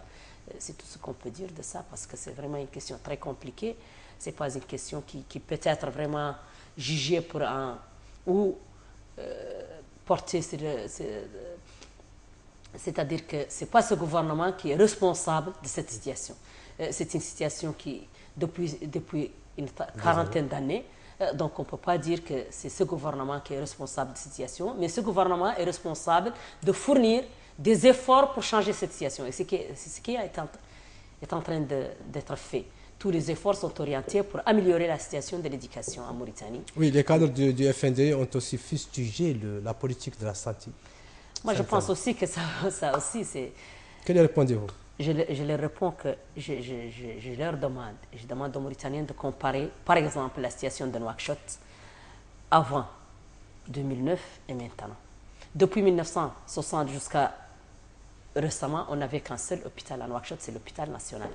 C'est tout ce qu'on peut dire de ça, parce que c'est vraiment une question très compliquée. Ce n'est pas une question qui peut être vraiment jugée pour ou portée sur... C'est-à-dire que ce n'est pas ce gouvernement qui est responsable de cette situation. C'est une situation qui, depuis une quarantaine d'années, donc on ne peut pas dire que c'est ce gouvernement qui est responsable de cette situation, mais ce gouvernement est responsable de fournir des efforts pour changer cette situation. Et c'est ce qui est en train d'être fait. Tous les efforts sont orientés pour améliorer la situation de l'éducation en Mauritanie. Oui, les cadres du FND ont aussi fustigé la politique de la santé. Moi, je pense aussi que ça aussi, c'est... Quel est le point de vue? Je leur réponds que je leur demande, je demande aux Mauritaniens de comparer, par exemple, la situation de Nouakchott avant 2009 et maintenant. Depuis 1960 jusqu'à récemment, on n'avait qu'un seul hôpital à Nouakchott, c'est l'hôpital national.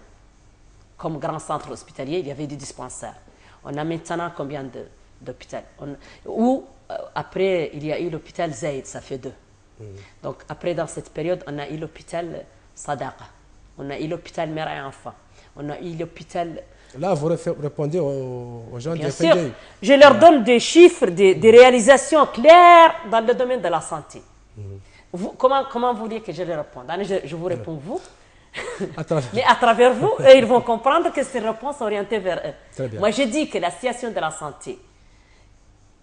Comme grand centre hospitalier, il y avait des dispensaires. On a maintenant combien d'hôpitaux? Après, il y a eu l'hôpital Zaïd, ça fait 2. Donc après, dans cette période, on a eu l'hôpital Sadaqa. On a eu l'hôpital mère et enfant. On a eu l'hôpital... Là, vous répondez aux gens Bien du sûr, FNDI. je leur donne des chiffres, des réalisations claires dans le domaine de la santé. Comment vous voulez que je les réponde? Je vous réponds vous. Mais à travers vous, eux, ils vont comprendre que c'est une réponse orientée vers eux. Très bien. Moi, je dis que la situation de la santé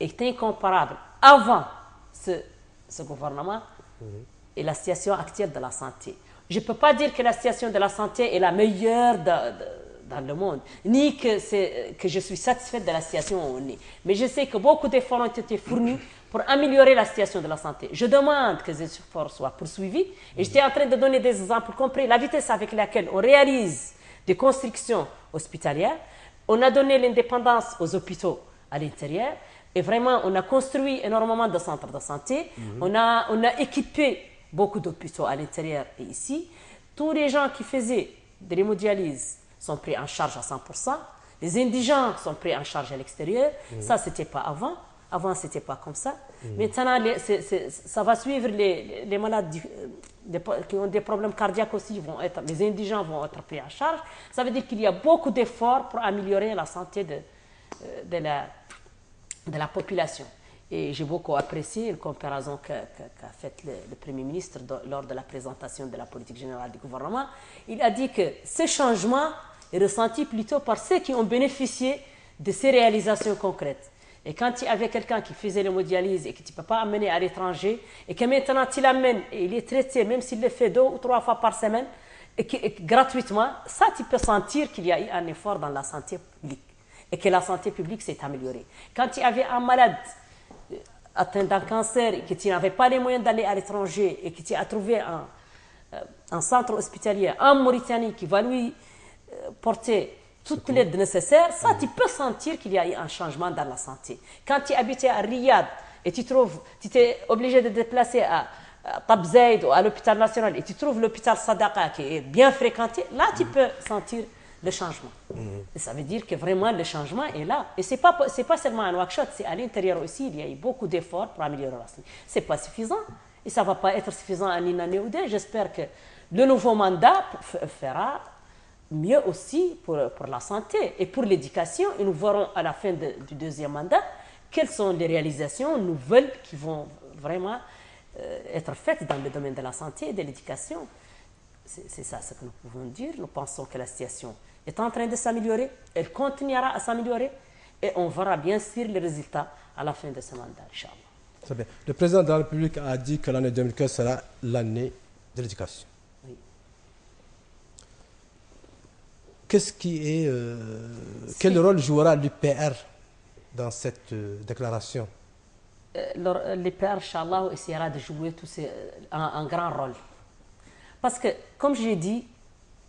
est incomparable avant ce gouvernement et la situation actuelle de la santé. Je ne peux pas dire que la situation de la santé est la meilleure dans le monde, ni que je suis satisfaite de la situation où on est. Mais je sais que beaucoup d'efforts ont été fournis pour améliorer la situation de la santé. Je demande que ces efforts soient poursuivis et j'étais en train de donner des exemples compris. La vitesse avec laquelle on réalise des constructions hospitalières, on a donné l'indépendance aux hôpitaux à l'intérieur et vraiment on a construit énormément de centres de santé, on a équipé beaucoup d'hôpitaux à l'intérieur et ici. Tous les gens qui faisaient de l'hémodialyse sont pris en charge à 100%. Les indigents sont pris en charge à l'extérieur. Ça, ce n'était pas avant. Avant, ce n'était pas comme ça. Maintenant, ça va suivre les malades qui ont des problèmes cardiaques aussi. Les indigents vont être pris en charge. Ça veut dire qu'il y a beaucoup d'efforts pour améliorer la santé de la population. Et j'ai beaucoup apprécié une comparaison qu'a faite le Premier ministre lors de la présentation de la politique générale du gouvernement. Il a dit que ce changement est ressenti plutôt par ceux qui ont bénéficié de ces réalisations concrètes. Et quand il y avait quelqu'un qui faisait l'hémodialyse et que tu ne peux pas amener à l'étranger, et que maintenant tu l'amènes et il est traité, même s'il le fait 2 ou 3 fois par semaine, et gratuitement, ça tu peux sentir qu'il y a eu un effort dans la santé publique et que la santé publique s'est améliorée. Quand il y avait un malade atteint d'un cancer et que tu n'avais pas les moyens d'aller à l'étranger et que tu as trouvé un centre hospitalier en Mauritanie qui va lui porter toute l'aide nécessaire, ça tu peux sentir qu'il y a eu un changement dans la santé. Quand tu habitais à Riyad et tu étais obligé de te déplacer à Tabzaïd ou à l'hôpital national et tu trouves l'hôpital Sadaqa qui est bien fréquenté, là tu peux sentir le changement. Et ça veut dire que vraiment le changement est là. Et ce n'est pas seulement un Nouakchott, c'est à l'intérieur aussi, il y a eu beaucoup d'efforts pour améliorer la santé. Ce n'est pas suffisant et ça ne va pas être suffisant en une année ou deux. J'espère que le nouveau mandat fera mieux aussi pour la santé et pour l'éducation. Et nous verrons à la fin du deuxième mandat quelles sont les réalisations nouvelles qui vont vraiment être faites dans le domaine de la santé et de l'éducation. C'est ça ce que nous pouvons dire. Nous pensons que la situation est en train de s'améliorer, elle continuera à s'améliorer et on verra bien sûr les résultats à la fin de ce mandat, Inch'Allah. Très bien. Le président de la République a dit que l'année 2015 sera l'année de l'éducation. Oui. Quel rôle jouera l'UPR dans cette déclaration? L'UPR, Inch'Allah, essaiera de jouer un grand rôle. Parce que, comme j'ai dit,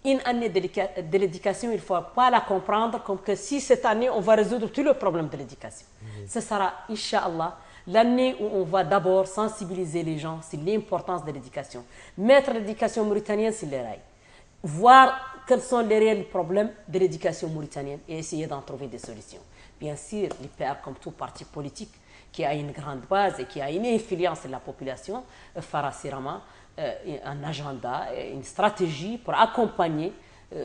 une année de l'éducation, il ne faut pas la comprendre comme que si cette année, on va résoudre tous les problèmes de l'éducation. Ce sera, Inch'Allah, l'année où on va d'abord sensibiliser les gens sur l'importance de l'éducation. Mettre l'éducation mauritanienne sur les rails. Voir quels sont les réels problèmes de l'éducation mauritanienne et essayer d'en trouver des solutions. Bien sûr, l'UPR, comme tout parti politique, qui a une grande base et qui a une influence sur la population, fera sûrement un agenda, une stratégie pour accompagner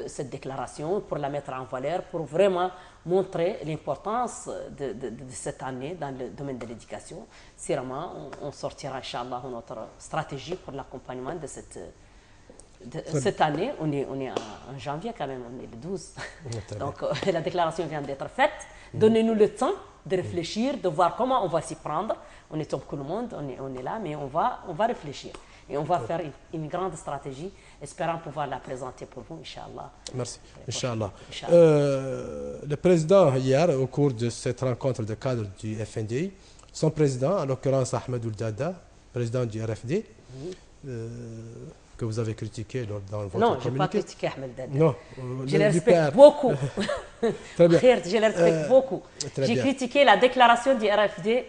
cette déclaration, pour la mettre en valeur, pour vraiment montrer l'importance de cette année dans le domaine de l'éducation. Sûrement, on sortira, Inch'Allah, notre stratégie pour l'accompagnement de cette année. On est en janvier quand même, on est le 12. Donc la déclaration vient d'être faite. Donnez-nous le temps de réfléchir, de voir comment on va s'y prendre. On est comme tout le monde, on est là, mais on va réfléchir. Et on va faire une grande stratégie, espérant pouvoir la présenter pour vous, Inch'Allah. Merci, Inch'Allah. Le président, hier, au cours de cette rencontre de cadre du FNDI, son président, en l'occurrence Ahmed Ouldada, président du RFD, que vous avez critiqué dans votre communiqué. Non, je n'ai pas critiqué Ahmed Dada. Non, je le respecte beaucoup. Très bien. Je le respecte beaucoup. J'ai critiqué la déclaration du RFD.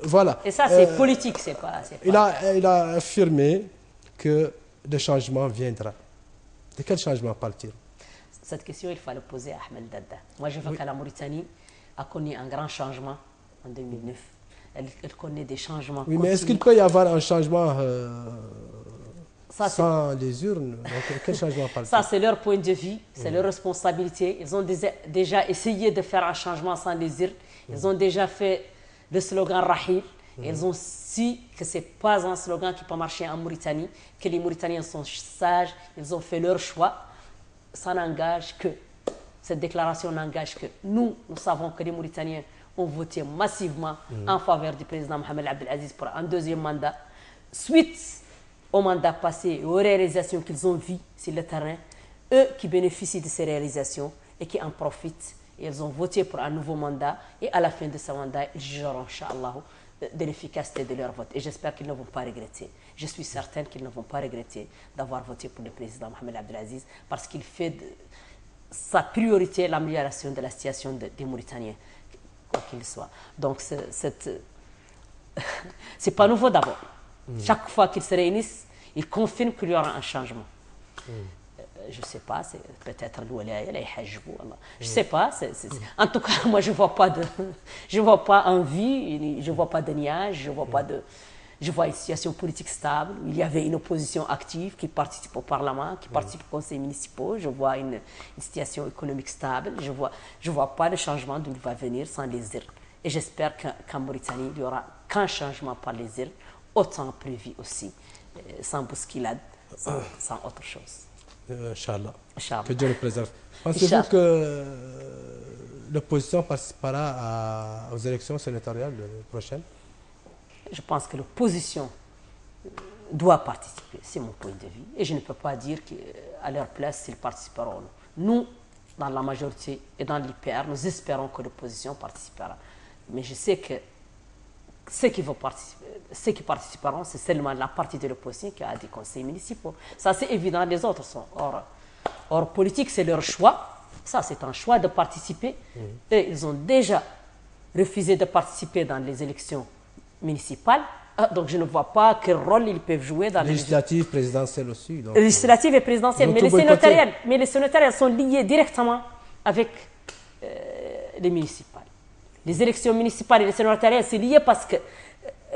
Voilà. Et ça, c'est politique, c'est pas... Il a affirmé que le changement viendra. De quel changement parle-t-il? Cette question, il faut la poser à Ahmed Dada. Moi, je veux que la Mauritanie a connu un grand changement en 2009. Elle connaît des changements. Oui, mais est-ce qu'il peut y avoir un changement sans les urnes, donc quel changement parle-t-il? Ça, c'est leur point de vue, c'est leur responsabilité. Ils ont déjà essayé de faire un changement sans les urnes. Ils ont déjà fait le slogan Rahil. Ils ont su que ce n'est pas un slogan qui peut marcher en Mauritanie, que les Mauritaniens sont sages, ils ont fait leur choix. Ça n'engage que, cette déclaration n'engage que nous savons que les Mauritaniens ont voté massivement en faveur du président Mohamed Abdelaziz pour un deuxième mandat. Suite au mandat passé et aux réalisations qu'ils ont vues sur le terrain, eux qui bénéficient de ces réalisations et qui en profitent, ils ont voté pour un nouveau mandat et à la fin de ce mandat, ils jugeront, Inch'Allah, de l'efficacité de leur vote. Et j'espère qu'ils ne vont pas regretter. Je suis certaine qu'ils ne vont pas regretter d'avoir voté pour le président Mohamed Abdelaziz parce qu'il fait de sa priorité l'amélioration de la situation des Mauritaniens, quoi qu'il soit. Donc, c'est pas nouveau d'abord. Chaque fois qu'ils se réunissent, ils confirment qu'il y aura un changement. Je ne sais pas, c'est peut-être je ne sais pas. En tout cas, moi, je ne vois pas envie, je ne vois pas de nuages, je vois une situation politique stable. Il y avait une opposition active qui participe au Parlement, qui participe aux conseils municipaux. Je vois une situation économique stable. Je vois pas de changement d'où il va venir sans les îles. Et j'espère qu'en Mauritanie, il n'y aura qu'un changement par les îles, autant prévu aussi, sans bousculade, sans autre chose. Inch'Allah. Que Dieu le préserve. Pensez-vous que l'opposition participera aux élections sénatoriales prochaines? Je pense que l'opposition doit participer, c'est mon point de vue. Et je ne peux pas dire qu'à leur place, s'ils participeront. Nous, dans la majorité et dans l'IPR, nous espérons que l'opposition participera. Mais je sais que ceux qui participeront, c'est seulement la partie de l'opposition qui a des conseils municipaux. Ça, c'est évident, les autres sont hors politique, c'est leur choix. Ça, c'est un choix de participer. Et ils ont déjà refusé de participer dans les élections municipales. Donc, je ne vois pas quel rôle ils peuvent jouer dans les législatives, présidentielles aussi. Législatives et présidentielles. Mais les sénatoriales sont liées directement avec les municipales. Les élections municipales et les sénatoriales, c'est lié parce que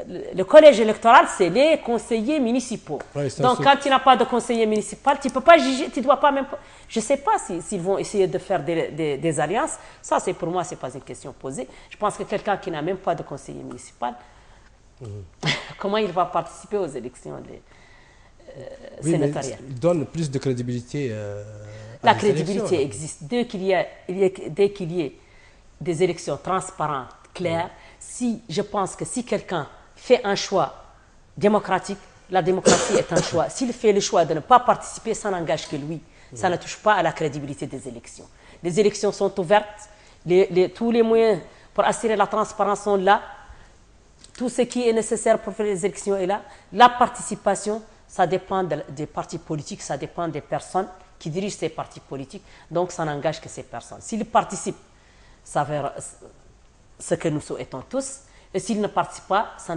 le collège électoral, c'est les conseillers municipaux. Ouais, donc, quand tu n'as pas de conseiller municipal, tu ne peux pas juger, tu ne dois pas même... Je ne sais pas s'ils vont essayer de faire des alliances. Ça, pour moi, ce n'est pas une question posée. Je pense que quelqu'un qui n'a même pas de conseiller municipal, comment il va participer aux élections sénatoriales? Il donne plus de crédibilité la crédibilité existe. Dès qu'il y ait des élections transparentes, claires, je pense que si quelqu'un fait un choix démocratique, la démocratie est un choix. S'il fait le choix de ne pas participer, ça n'engage que lui. Ça ne touche pas à la crédibilité des élections. Les élections sont ouvertes, tous les moyens pour assurer la transparence sont là, tout ce qui est nécessaire pour faire les élections est là. La participation, ça dépend des partis politiques, ça dépend des personnes qui dirigent ces partis politiques, donc ça n'engage que ces personnes. S'ils participent, ça verra ce que nous souhaitons tous. Et s'ils ne participent pas, ça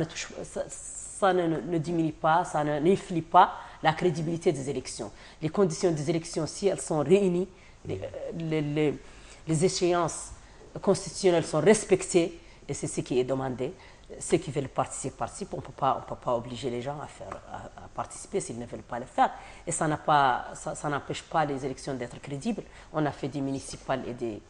ne diminue pas, ça n'inflie pas la crédibilité des élections. Les conditions des élections, si elles sont réunies, les échéances constitutionnelles sont respectées, et c'est ce qui est demandé. Ceux qui veulent participer participent. On ne peut pas obliger les gens à participer s'ils ne veulent pas le faire. Et ça n'empêche pas les élections d'être crédibles. On a fait des municipales et des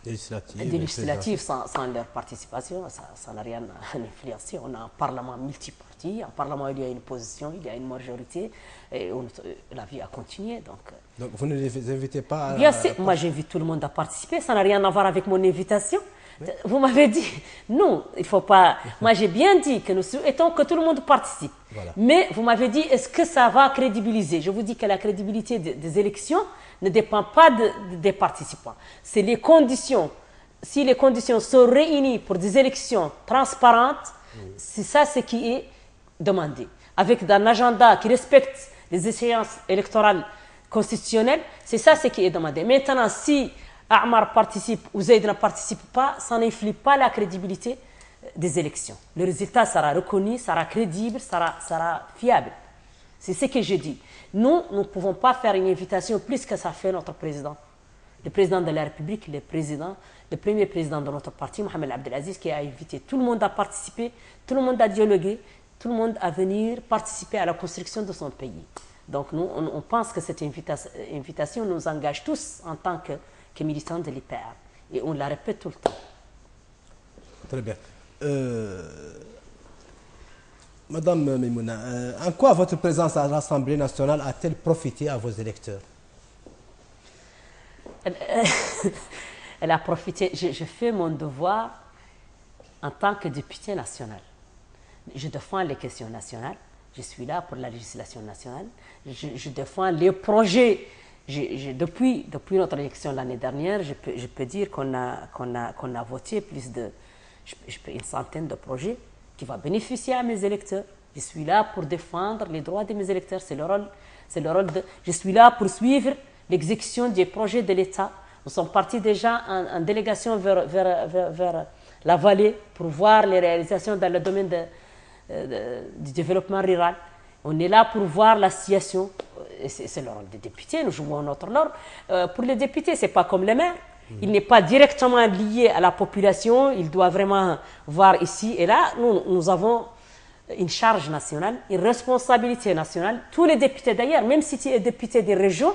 législatives sans leur participation, ça n'a rien à influencer. On a un parlement multiparti, un parlement où il y a une opposition, il y a une majorité, et la vie a continué. Donc vous ne les invitez pas Bien sûr, moi j'invite tout le monde à participer, ça n'a rien à voir avec mon invitation. Oui. Vous m'avez dit, non, il ne faut pas... Moi j'ai bien dit que nous souhaitons que tout le monde participe. Voilà. Mais vous m'avez dit, est-ce que ça va crédibiliser? Je vous dis que la crédibilité des élections ne dépend pas des participants. C'est les conditions. Si les conditions sont réunies pour des élections transparentes, c'est ça ce qui est demandé. Avec un agenda qui respecte les échéances électorales constitutionnelles, c'est ça ce qui est demandé. Maintenant, si Aamar participe ou Zaid ne participe pas, ça n'influe pas la crédibilité des élections. Le résultat sera reconnu, sera crédible, sera fiable. C'est ce que je dis. Nous ne pouvons pas faire une invitation plus que ça fait notre président. Le président de la République, le premier président de notre parti, Mohamed Abdelaziz, qui a invité tout le monde à participer, tout le monde à dialoguer, tout le monde à venir participer à la construction de son pays. Donc nous, on pense que cette invitation nous engage tous en tant que militants de l'IPR. Et on la répète tout le temps. Très bien. Madame Mimouna, en quoi votre présence à l'Assemblée nationale a-t-elle profité à vos électeurs? Elle a profité. Je fais mon devoir en tant que député national. Je défends les questions nationales. Je suis là pour la législation nationale. Je défends les projets. Depuis notre élection l'année dernière, je peux dire qu'on a voté plus de une centaine de projets qui vont bénéficier à mes électeurs. Je suis là pour défendre les droits de mes électeurs. C'est le rôle de. Je suis là pour suivre l'exécution des projets de l'État. Nous sommes partis déjà en délégation vers la vallée pour voir les réalisations dans le domaine du développement rural. On est là pour voir la situation. C'est le rôle des députés, nous jouons notre rôle. Pour les députés, ce n'est pas comme les maires. Il n'est pas directement lié à la population. Il doit vraiment voir ici et là. Nous avons une charge nationale, une responsabilité nationale. Tous les députés d'ailleurs, même si tu es député des régions,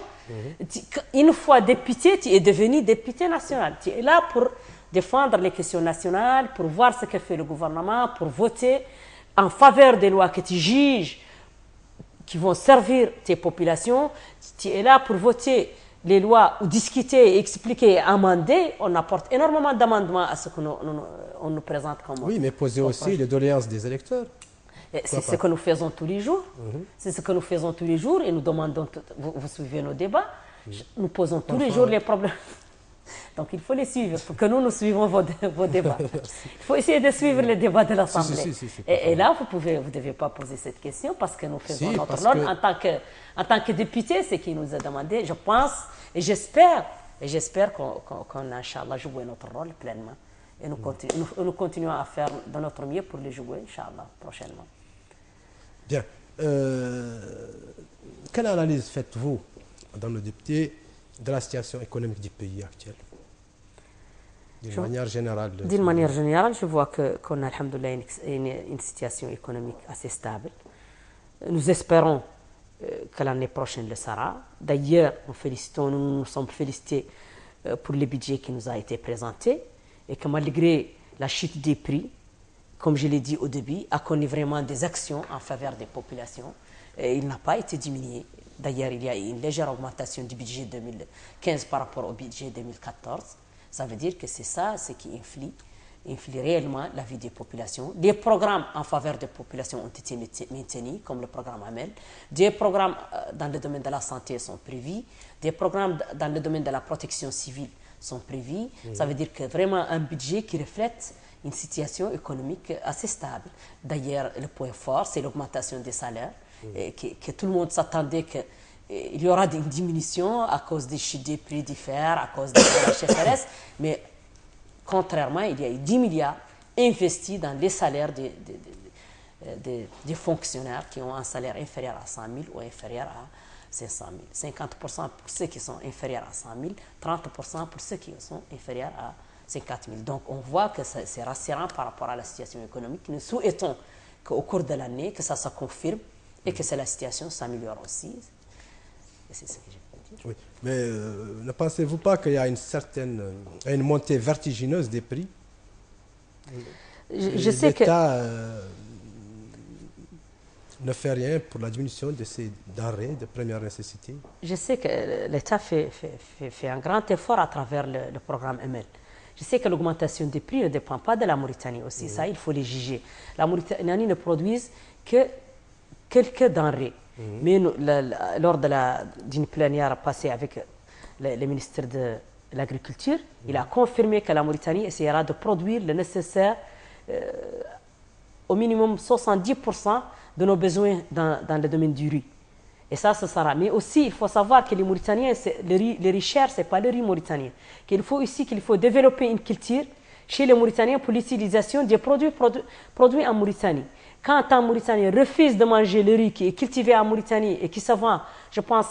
une fois député, tu es devenu député national. Tu es là pour défendre les questions nationales, pour voir ce que fait le gouvernement, pour voter en faveur des lois que tu juges qui vont servir tes populations. Tu es là pour voter les lois ou discuter, expliquer, amender. On apporte énormément d'amendements à ce qu'on nous présente comme. Oui, mais poser aussi les doléances des électeurs. C'est ce que nous faisons tous les jours. C'est ce que nous faisons tous les jours et nous demandons, vous suivez nos débats, nous posons tous les jours les problèmes. Donc il faut les suivre pour que nous suivons vos débats. Il faut essayer de suivre les débats de l'Assemblée. Et là, vous ne devez pas poser cette question parce que nous faisons notre rôle en tant que député, ce qui nous est demandé. Je pense et j'espère qu'on a, Inch'Allah, joué notre rôle pleinement. Et nous continuons à faire de notre mieux pour les jouer, Inch'Allah, prochainement. Bien. Quelle analyse faites-vous, Madame le député, de la situation économique du pays actuel? D'une manière générale. D'une manière générale, je vois qu'on a, alhamdoulilah, une situation économique assez stable. Nous espérons que l'année prochaine le sera. D'ailleurs, nous nous sommes félicités pour le budget qui nous a été présenté et que malgré la chute des prix, comme je l'ai dit au début, a connu vraiment des actions en faveur des populations. Et il n'a pas été diminué. D'ailleurs, il y a une légère augmentation du budget 2015 par rapport au budget 2014. Ça veut dire que c'est ça ce qui influe réellement la vie des populations. Des programmes en faveur des populations ont été maintenus, comme le programme AMEL. Des programmes dans le domaine de la santé sont prévus. Des programmes dans le domaine de la protection civile sont prévus. Ça veut dire que vraiment un budget qui reflète une situation économique assez stable. D'ailleurs, le point fort, c'est l'augmentation des salaires, que tout le monde s'attendait qu'il y aura une diminution à cause des chutes des prix du fer, à cause de la HSRS, mais contrairement, il y a eu 10 milliards investis dans les salaires des fonctionnaires qui ont un salaire inférieur à 100 000 ou inférieur à 500 000. 50% pour ceux qui sont inférieurs à 100 000, 30% pour ceux qui sont inférieurs à 50 000. Donc on voit que c'est rassurant par rapport à la situation économique. Nous souhaitons qu'au cours de l'année, que ça se confirme et que la situation s'améliore aussi. Et c'est ce que je peux dire. Oui, mais ne pensez-vous pas qu'il y a une montée vertigineuse des prix? Je sais que l'État ne fait rien pour la diminution de ces denrées de première nécessité. Je sais que l'État fait un grand effort à travers le programme EMEL. Je sais que l'augmentation des prix ne dépend pas de la Mauritanie aussi. Ça, il faut les juger. La Mauritanie ne produit que quelques denrées. Mais lors d'une plénière passée avec le ministre de l'Agriculture, il a confirmé que la Mauritanie essaiera de produire le nécessaire, au minimum 70% de nos besoins dans le domaine du riz. Et ça, ce sera. Mais aussi, il faut savoir que les Mauritaniens, le riz cher, ce n'est pas le riz mauritanien. Qu'il faut développer une culture chez les Mauritaniens pour l'utilisation des produits en Mauritanie. Quand un Mauritanien refuse de manger le riz qui est cultivé en Mauritanie et qui se vend, je pense,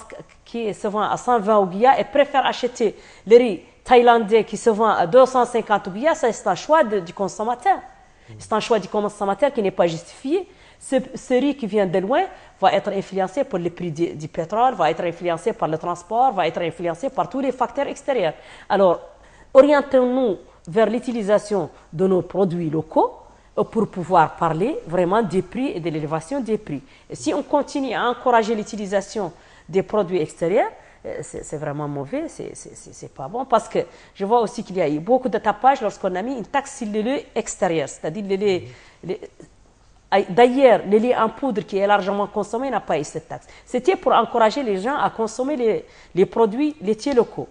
qui se vend à 120 ouguiya et préfère acheter le riz thaïlandais qui se vend à 250 ouguiya, ça c'est un choix du consommateur. C'est un choix du consommateur qui n'est pas justifié. Ce riz qui vient de loin va être influencé par le prix du pétrole, va être influencé par le transport, va être influencé par tous les facteurs extérieurs. Alors, orientons-nous vers l'utilisation de nos produits locaux pour pouvoir parler vraiment des prix et de l'élévation des prix. Et si on continue à encourager l'utilisation des produits extérieurs, c'est vraiment mauvais, c'est pas bon, parce que je vois aussi qu'il y a eu beaucoup de tapage lorsqu'on a mis une taxe sur le lait extérieur, c'est-à-dire d'ailleurs, le lait en poudre qui est largement consommé n'a pas eu cette taxe. C'était pour encourager les gens à consommer les produits laitiers locaux.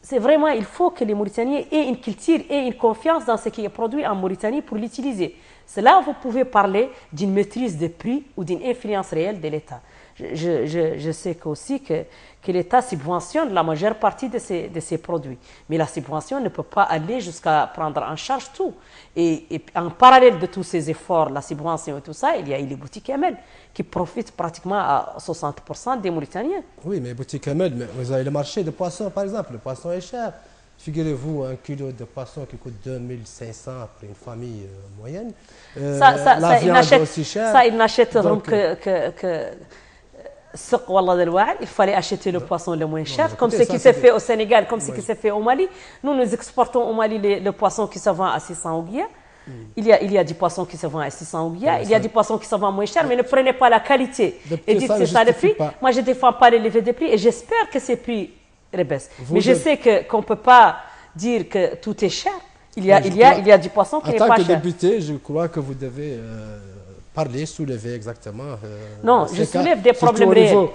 C'est vraiment, il faut que les Mauritaniens aient une culture et une confiance dans ce qui est produit en Mauritanie pour l'utiliser. C'est là où vous pouvez parler d'une maîtrise des prix ou d'une influence réelle de l'État. Je sais aussi que l'État subventionne la majeure partie de ces produits. Mais la subvention ne peut pas aller jusqu'à prendre en charge tout. Et en parallèle de tous ces efforts, la subvention et tout ça, il y a les boutiques Emel qui profitent pratiquement à 60% des Mauritaniens. Oui, mais boutique Emel, vous avez le marché de poissons, par exemple. Le poisson est cher. Figurez-vous, un kilo de poisson qui coûte 2500 pour une famille moyenne. La viande est aussi chère. Ça, ils n'achèteront il fallait acheter le poisson le moins cher, comme ce qui s'est fait au Sénégal, comme ce qui s'est fait au Mali. Nous exportons au Mali le poisson qui se vend à 600 ouguiya. Il y a du poisson qui se vend à 600 ouguiya. Il y a du poisson qui se vend moins cher, mais ne prenez pas la qualité et dites c'est ça le prix. Moi, je ne défends pas l'élevé des prix et j'espère que ces prix baissent. Mais je sais qu'on ne peut pas dire que tout est cher. Il y a du poisson qui n'est pas cher. En tant que député, je crois que vous devez parler, soulever exactement. Non, je soulève des problèmes réels.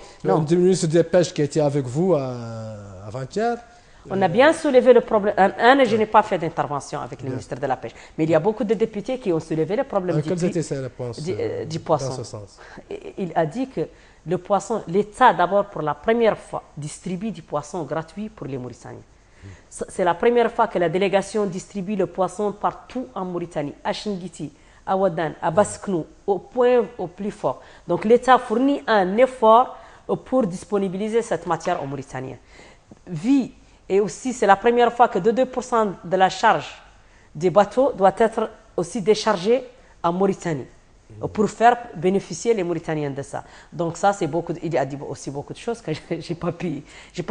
Du ministre des Pêches qui était avec vous avant-hier. On a bien soulevé le problème. Je n'ai pas fait d'intervention avec le ministre de la Pêche. Mais il y a beaucoup de députés qui ont soulevé le problème quelles étaient ses réponses du poisson. Dans ce sens? Il a dit que le poisson, l'État d'abord pour la première fois distribue du poisson gratuit pour les Mauritaniens. C'est la première fois que la délégation distribue le poisson partout en Mauritanie, à Chingiti, à Wadan, à Basknou, au point au plus fort. Donc l'État fournit un effort pour disponibiliser cette matière aux Mauritaniens. Et aussi, c'est la première fois que 2% de la charge des bateaux doit être aussi déchargée en Mauritanie pour faire bénéficier les Mauritaniens de ça. Donc ça, il a dit aussi beaucoup de choses que j'ai pas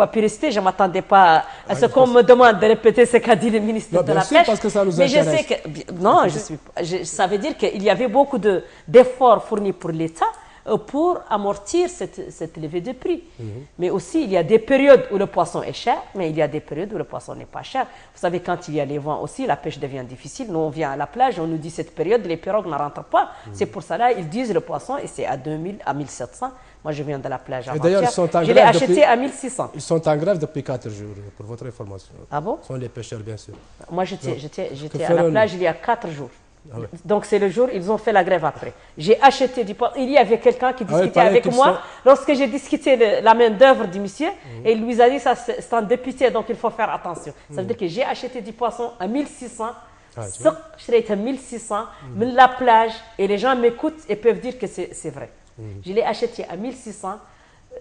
pu rester. Je ne m'attendais pas à ce qu'on me demande de répéter ce qu'a dit le ministre de la Pêche. Parce que ça nous intéresse. Mais je sais que ça veut dire qu'il y avait beaucoup d'efforts fournis pour l'État pour amortir cette levée de prix. Mais aussi, il y a des périodes où le poisson est cher, mais il y a des périodes où le poisson n'est pas cher. Vous savez, quand il y a les vents aussi, la pêche devient difficile. Nous, on vient à la plage, on nous dit cette période, les pirogues ne rentrent pas. C'est pour ça ils disent le poisson, et c'est à 2000, à 1700. Moi, je viens de la plage avant-hier. Je l'ai acheté à 1600. Ils sont en grève depuis 4 jours, pour votre information. Ah bon? Ce sont les pêcheurs, bien sûr. Moi, j'étais à la plage il y a 4 jours. Ah ouais. Donc c'est le jour, ils ont fait la grève après. J'ai acheté du poisson. Il y avait quelqu'un qui discutait avec moi lorsque j'ai discuté la main d'œuvre du monsieur et il lui a dit ça c'est un député donc il faut faire attention. Ça veut dire que j'ai acheté du poisson à 1600, je serais à 1600, la plage et les gens m'écoutent et peuvent dire que c'est vrai. Je l'ai acheté à 1600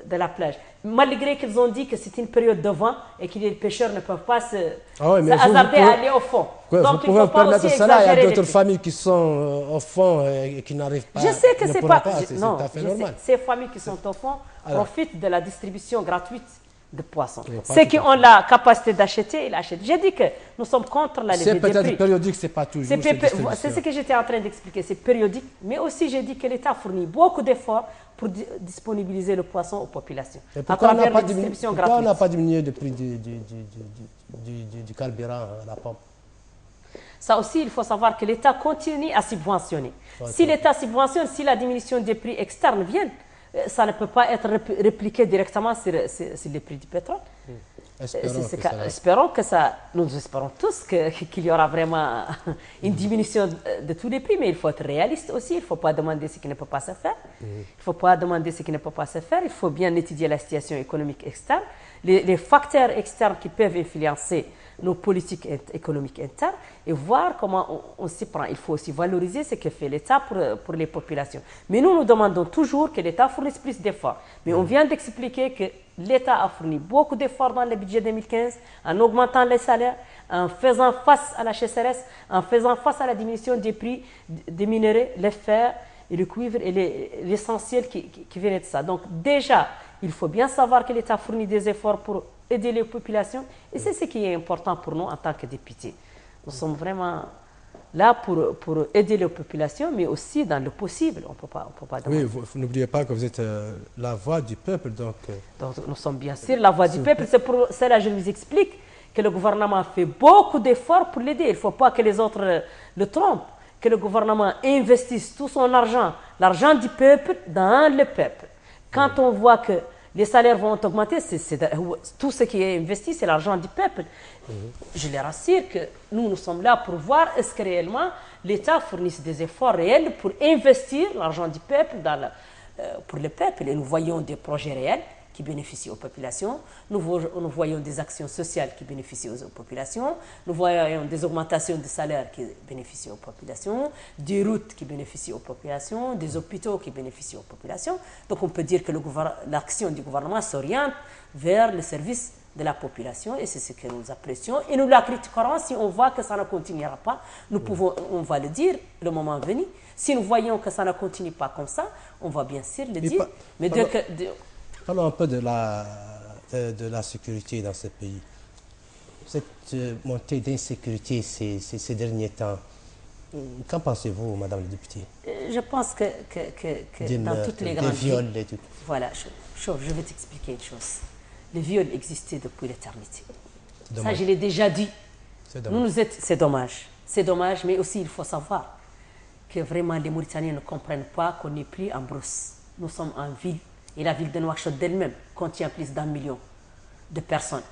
de la plage. Malgré qu'ils ont dit que c'est une période de vent et que les pêcheurs ne peuvent pas se hasarder à aller au fond. Donc il ne faut pas aussi cela. Il y a d'autres familles qui sont au fond et qui n'arrivent pas. Je sais que c'est pas. Non, ces familles qui sont au fond profitent de la distribution gratuite de poissons. Ceux qui ont la capacité d'acheter, ils achètent. J'ai dit que nous sommes contre la levée des prix. C'est peut-être périodique, c'est pas toujours. C'est ce que j'étais en train d'expliquer. C'est périodique, mais aussi j'ai dit que l'État fournit beaucoup d'efforts pour disponibiliser le poisson aux populations. Pourquoi on n'a pas diminué le prix du carburant à la pompe? Ça aussi, il faut savoir que l'État continue à subventionner. Si l'État subventionne, si la diminution des prix externes vient, ça ne peut pas être répliqué directement sur les prix du pétrole. Espérons que ça. Nous espérons tous qu'il y aura vraiment une diminution de tous les prix, mais il faut être réaliste aussi. Il ne faut pas demander ce qui ne peut pas se faire. Il faut bien étudier la situation économique externe, les facteurs externes qui peuvent influencer nos politiques économiques internes et voir comment on s'y prend. Il faut aussi valoriser ce que fait l'État pour les populations. Mais nous demandons toujours que l'État fournisse plus d'efforts. Mais on vient d'expliquer que l'État a fourni beaucoup d'efforts dans le budget 2015 en augmentant les salaires, en faisant face à la sécheresse, en faisant face à la diminution des prix des minerais, les fers et le cuivre et l'essentiel qui venait de ça. Donc déjà, il faut bien savoir que l'État fournit des efforts pour aider les populations et c'est ce qui est important pour nous en tant que députés. Nous sommes vraiment là pour aider les populations, mais aussi dans le possible. On peut pas oui, vous n'oubliez pas que vous êtes la voix du peuple. Donc nous sommes bien sûr la voix du peuple. C'est pour cela que je vous explique que le gouvernement fait beaucoup d'efforts pour l'aider. Il ne faut pas que les autres le trompent. Que le gouvernement investisse tout son argent, l'argent du peuple, dans le peuple. Quand on voit que les salaires vont augmenter, tout ce qui est investi, c'est l'argent du peuple. Je les rassure que nous sommes là pour voir est-ce que réellement l'État fournisse des efforts réels pour investir l'argent du peuple pour le peuple. Et nous voyons des projets réels qui bénéficient aux populations. Nous voyons des actions sociales qui bénéficient aux populations. Nous voyons des augmentations de salaires qui bénéficient aux populations, des routes qui bénéficient aux populations, des hôpitaux qui bénéficient aux populations. Donc on peut dire que l'action du gouvernement s'oriente vers le service de la population et c'est ce que nous apprécions. Et nous la critiquerons si on voit que ça ne continuera pas. On va le dire le moment venu. Si nous voyons que ça ne continue pas comme ça, on va bien sûr le dire. Mais parlons un peu de la sécurité dans ce pays. Cette montée d'insécurité ces derniers temps, qu'en pensez-vous, Madame la députée? Je pense que dans toutes les grandes viols et tout. Voilà, je vais t'expliquer une chose. Les viols existaient depuis l'éternité. Ça, je l'ai déjà dit. C'est dommage. C'est dommage, mais aussi il faut savoir que vraiment les Mauritaniens ne comprennent pas qu'on n'est plus en brousse. Nous sommes en ville. Et la ville de Nouakchott d'elle-même contient plus d'1 million de personnes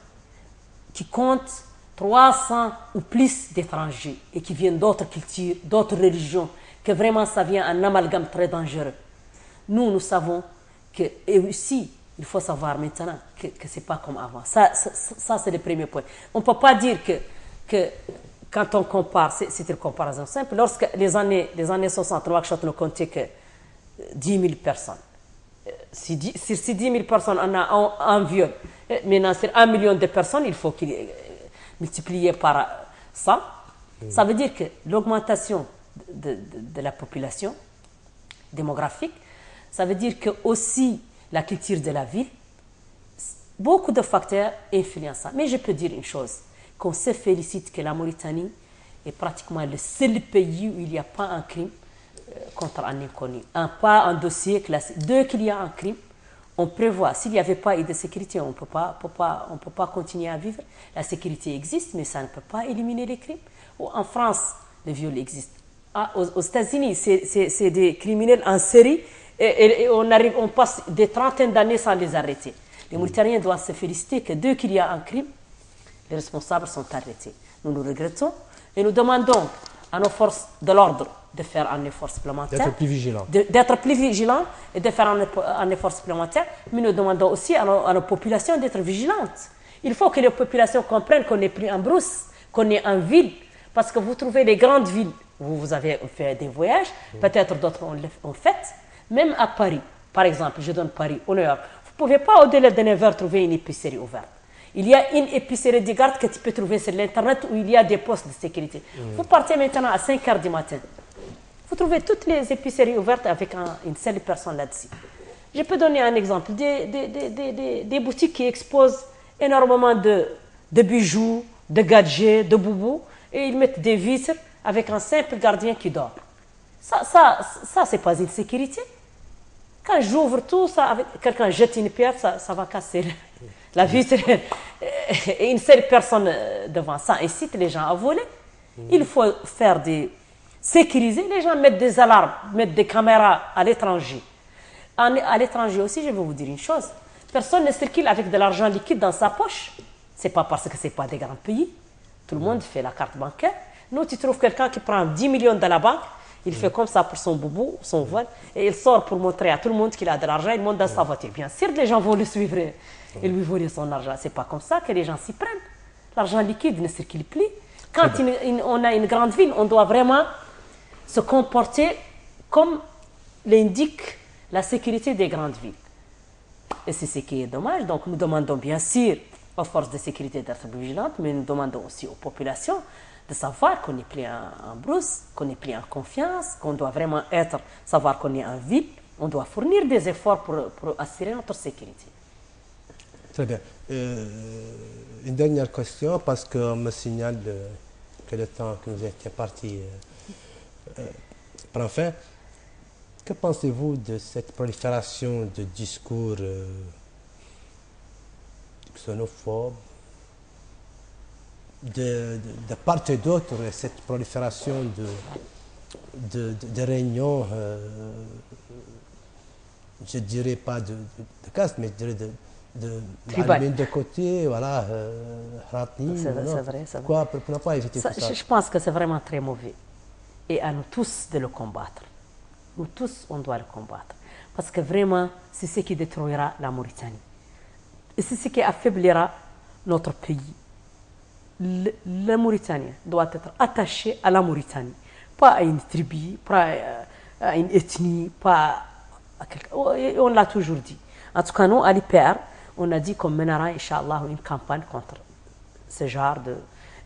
qui comptent 300 ou plus d'étrangers et qui viennent d'autres cultures, d'autres religions, que vraiment ça vient un amalgame très dangereux. Nous savons que, et aussi, il faut savoir maintenant que ce n'est pas comme avant. Ça c'est le premier point. On ne peut pas dire que quand on compare, c'est une comparaison simple, lorsque les années 60, Nouakchott ne comptait que 10 000 personnes. Sur 10 000 personnes, on a un viol. Maintenant, sur 1 million de personnes, il faut qu'il multiplié par 100. Ça veut dire que l'augmentation de la population démographique, ça veut dire que aussi la culture de la ville, beaucoup de facteurs influencent ça. Mais je peux dire une chose, qu'on se félicite que la Mauritanie est pratiquement le seul pays où il n'y a pas un crime contre un inconnu. Pas un dossier classé. Dès qu'il y a un crime, on prévoit. S'il n'y avait pas eu de sécurité, on ne peut pas continuer à vivre. La sécurité existe, mais ça ne peut pas éliminer les crimes. En France, le viol existe. Aux États-Unis, c'est des criminels en série et on passe des trentaines d'années sans les arrêter. Les Mauritaniens doivent se féliciter que dès qu'il y a un crime, les responsables sont arrêtés. Nous nous regrettons et nous demandons à nos forces de l'ordre de faire un effort supplémentaire. D'être plus vigilants. D'être plus vigilants et de faire un effort supplémentaire. Mais nous demandons aussi à nos populations d'être vigilantes. Il faut que les populations comprennent qu'on n'est plus en brousse, qu'on est en ville. Parce que vous trouvez les grandes villes, vous avez fait des voyages, peut-être d'autres ont fait. Même à Paris, par exemple, je donne Paris, au New York, vous ne pouvez pas au-delà de 9 heures trouver une épicerie ouverte. Il y a une épicerie de garde que tu peux trouver sur l'internet où il y a des postes de sécurité. Vous partez maintenant à 5 heures du matin. Vous trouvez toutes les épiceries ouvertes avec une seule personne là-dessus. Je peux donner un exemple. Des boutiques qui exposent énormément de bijoux, de gadgets, de boubous, et ils mettent des vitres avec un simple gardien qui dort. Ça c'est pas une sécurité. Quand j'ouvre tout ça, quelqu'un jette une pierre, ça va casser la vitre. Et une seule personne devant ça incite les gens à voler. Il faut faire sécuriser. Les gens mettent des alarmes, mettent des caméras à l'étranger. À l'étranger aussi, je vais vous dire une chose. Personne ne circule avec de l'argent liquide dans sa poche. Ce n'est pas parce que ce n'est pas des grands pays. Tout le monde fait la carte bancaire. Nous, tu trouves quelqu'un qui prend 10 millions de la banque, il fait comme ça pour son boubou, son vol, et il sort pour montrer à tout le monde qu'il a de l'argent, il monte dans sa voiture. Bien sûr, les gens vont le suivre et lui voler son argent. Ce n'est pas comme ça que les gens s'y prennent. L'argent liquide ne circule plus. Quand on a une grande ville, on doit vraiment se comporter comme l'indique la sécurité des grandes villes. Et c'est ce qui est dommage. Donc nous demandons bien sûr aux forces de sécurité d'être vigilantes, mais nous demandons aussi aux populations de savoir qu'on n'est plus en brousse, qu'on n'est plus en confiance, qu'on doit vraiment savoir qu'on est en ville. On doit fournir des efforts pour assurer notre sécurité. Très bien. Une dernière question, parce qu'on me signale que le temps que nous étions partis prend fin. Que pensez-vous de cette prolifération de discours xénophobes de part et d'autre, cette prolifération de réunions, je ne dirais pas de caste, mais je dirais de côté, voilà, c'est vrai. Quoi, pour ne pas éviter tout ça. Je pense que c'est vraiment très mauvais. Et à nous tous de le combattre. Nous tous, on doit le combattre. Parce que vraiment, c'est ce qui détruira la Mauritanie. Et c'est ce qui affaiblira notre pays. La Mauritanie doit être attachée à la Mauritanie. Pas à une tribu, pas à une ethnie, pas à quelqu'un. On l'a toujours dit. En tout cas, nous, à l'IPR, on a dit qu'on mènera, Inch'Allah, une campagne contre ce genre de...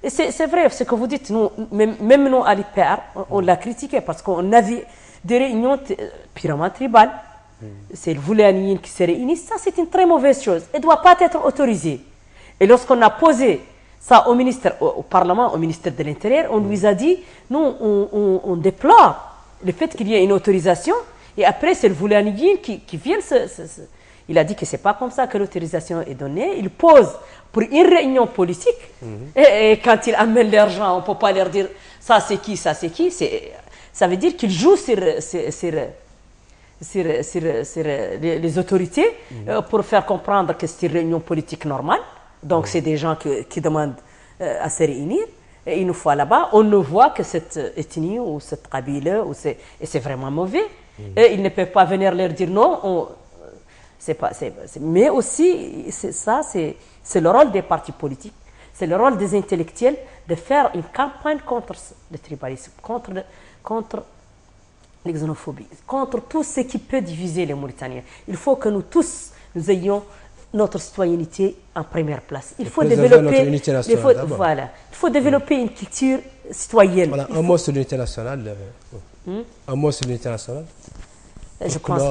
Et c'est vrai, ce que vous dites, nous, même nous, à l'IPR, on l'a critiqué parce qu'on avait des réunions purement tribales. C'est le Vouléanien qui se réunit. Ça, c'est une très mauvaise chose. Elle ne doit pas être autorisée. Et lorsqu'on a posé ça au Parlement, au ministère de l'Intérieur, on lui a dit, nous, on déplore le fait qu'il y ait une autorisation. Et après, c'est le Vouléanien qui vient il a dit que ce n'est pas comme ça que l'autorisation est donnée. Il pose pour une réunion politique. Et quand il amène l'argent, on ne peut pas leur dire ça c'est qui, ça c'est qui. Ça veut dire qu'il joue sur les autorités pour faire comprendre que c'est une réunion politique normale. Donc c'est des gens qui demandent à se réunir. Et une fois là-bas, on ne voit que cette ethnie ou cette qabila, et c'est vraiment mauvais. Et ils ne peuvent pas venir leur dire non. Mais aussi, c'est le rôle des partis politiques, c'est le rôle des intellectuels de faire une campagne contre le tribalisme, contre la xénophobie, contre tout ce qui peut diviser les Mauritaniens. Il faut que nous tous, nous ayons notre citoyenneté en première place. Il faut développer unité nationale, il faut développer une culture citoyenne. Voilà, un mot sur l'unité nationale. Un mot sur l'unité nationale. Je pense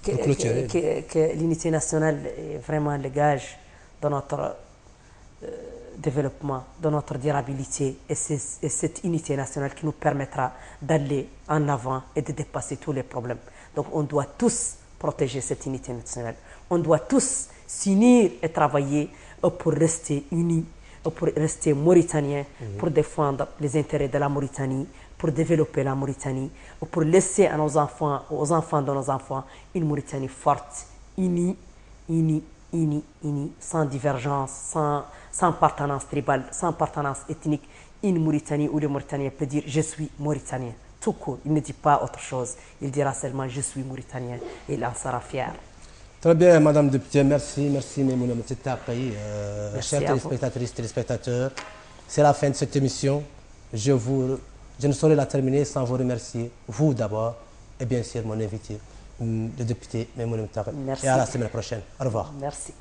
que l'unité nationale est vraiment le gage de notre développement, de notre durabilité. Et c'est cette unité nationale qui nous permettra d'aller en avant et de dépasser tous les problèmes. Donc on doit tous protéger cette unité nationale. On doit tous s'unir et travailler pour rester unis, pour rester mauritaniens, pour défendre les intérêts de la Mauritanie, pour développer la Mauritanie, pour laisser à nos enfants, aux enfants de nos enfants, une Mauritanie forte, unie, sans divergence, sans appartenance tribale, sans appartenance ethnique. Une Mauritanie où le Mauritanien peut dire « je suis Mauritanien ». Tout court, il ne dit pas autre chose. Il dira seulement « je suis Mauritanien » et il en sera fier. Très bien, Madame Députée, merci Maimouna Mettaqi. Chers téléspectatrices, téléspectateurs, c'est la fin de cette émission. Je ne saurais la terminer sans vous remercier, vous d'abord, et bien sûr mon invité, le député Maimouna Mettaqi. Merci. Et à la semaine prochaine. Au revoir. Merci.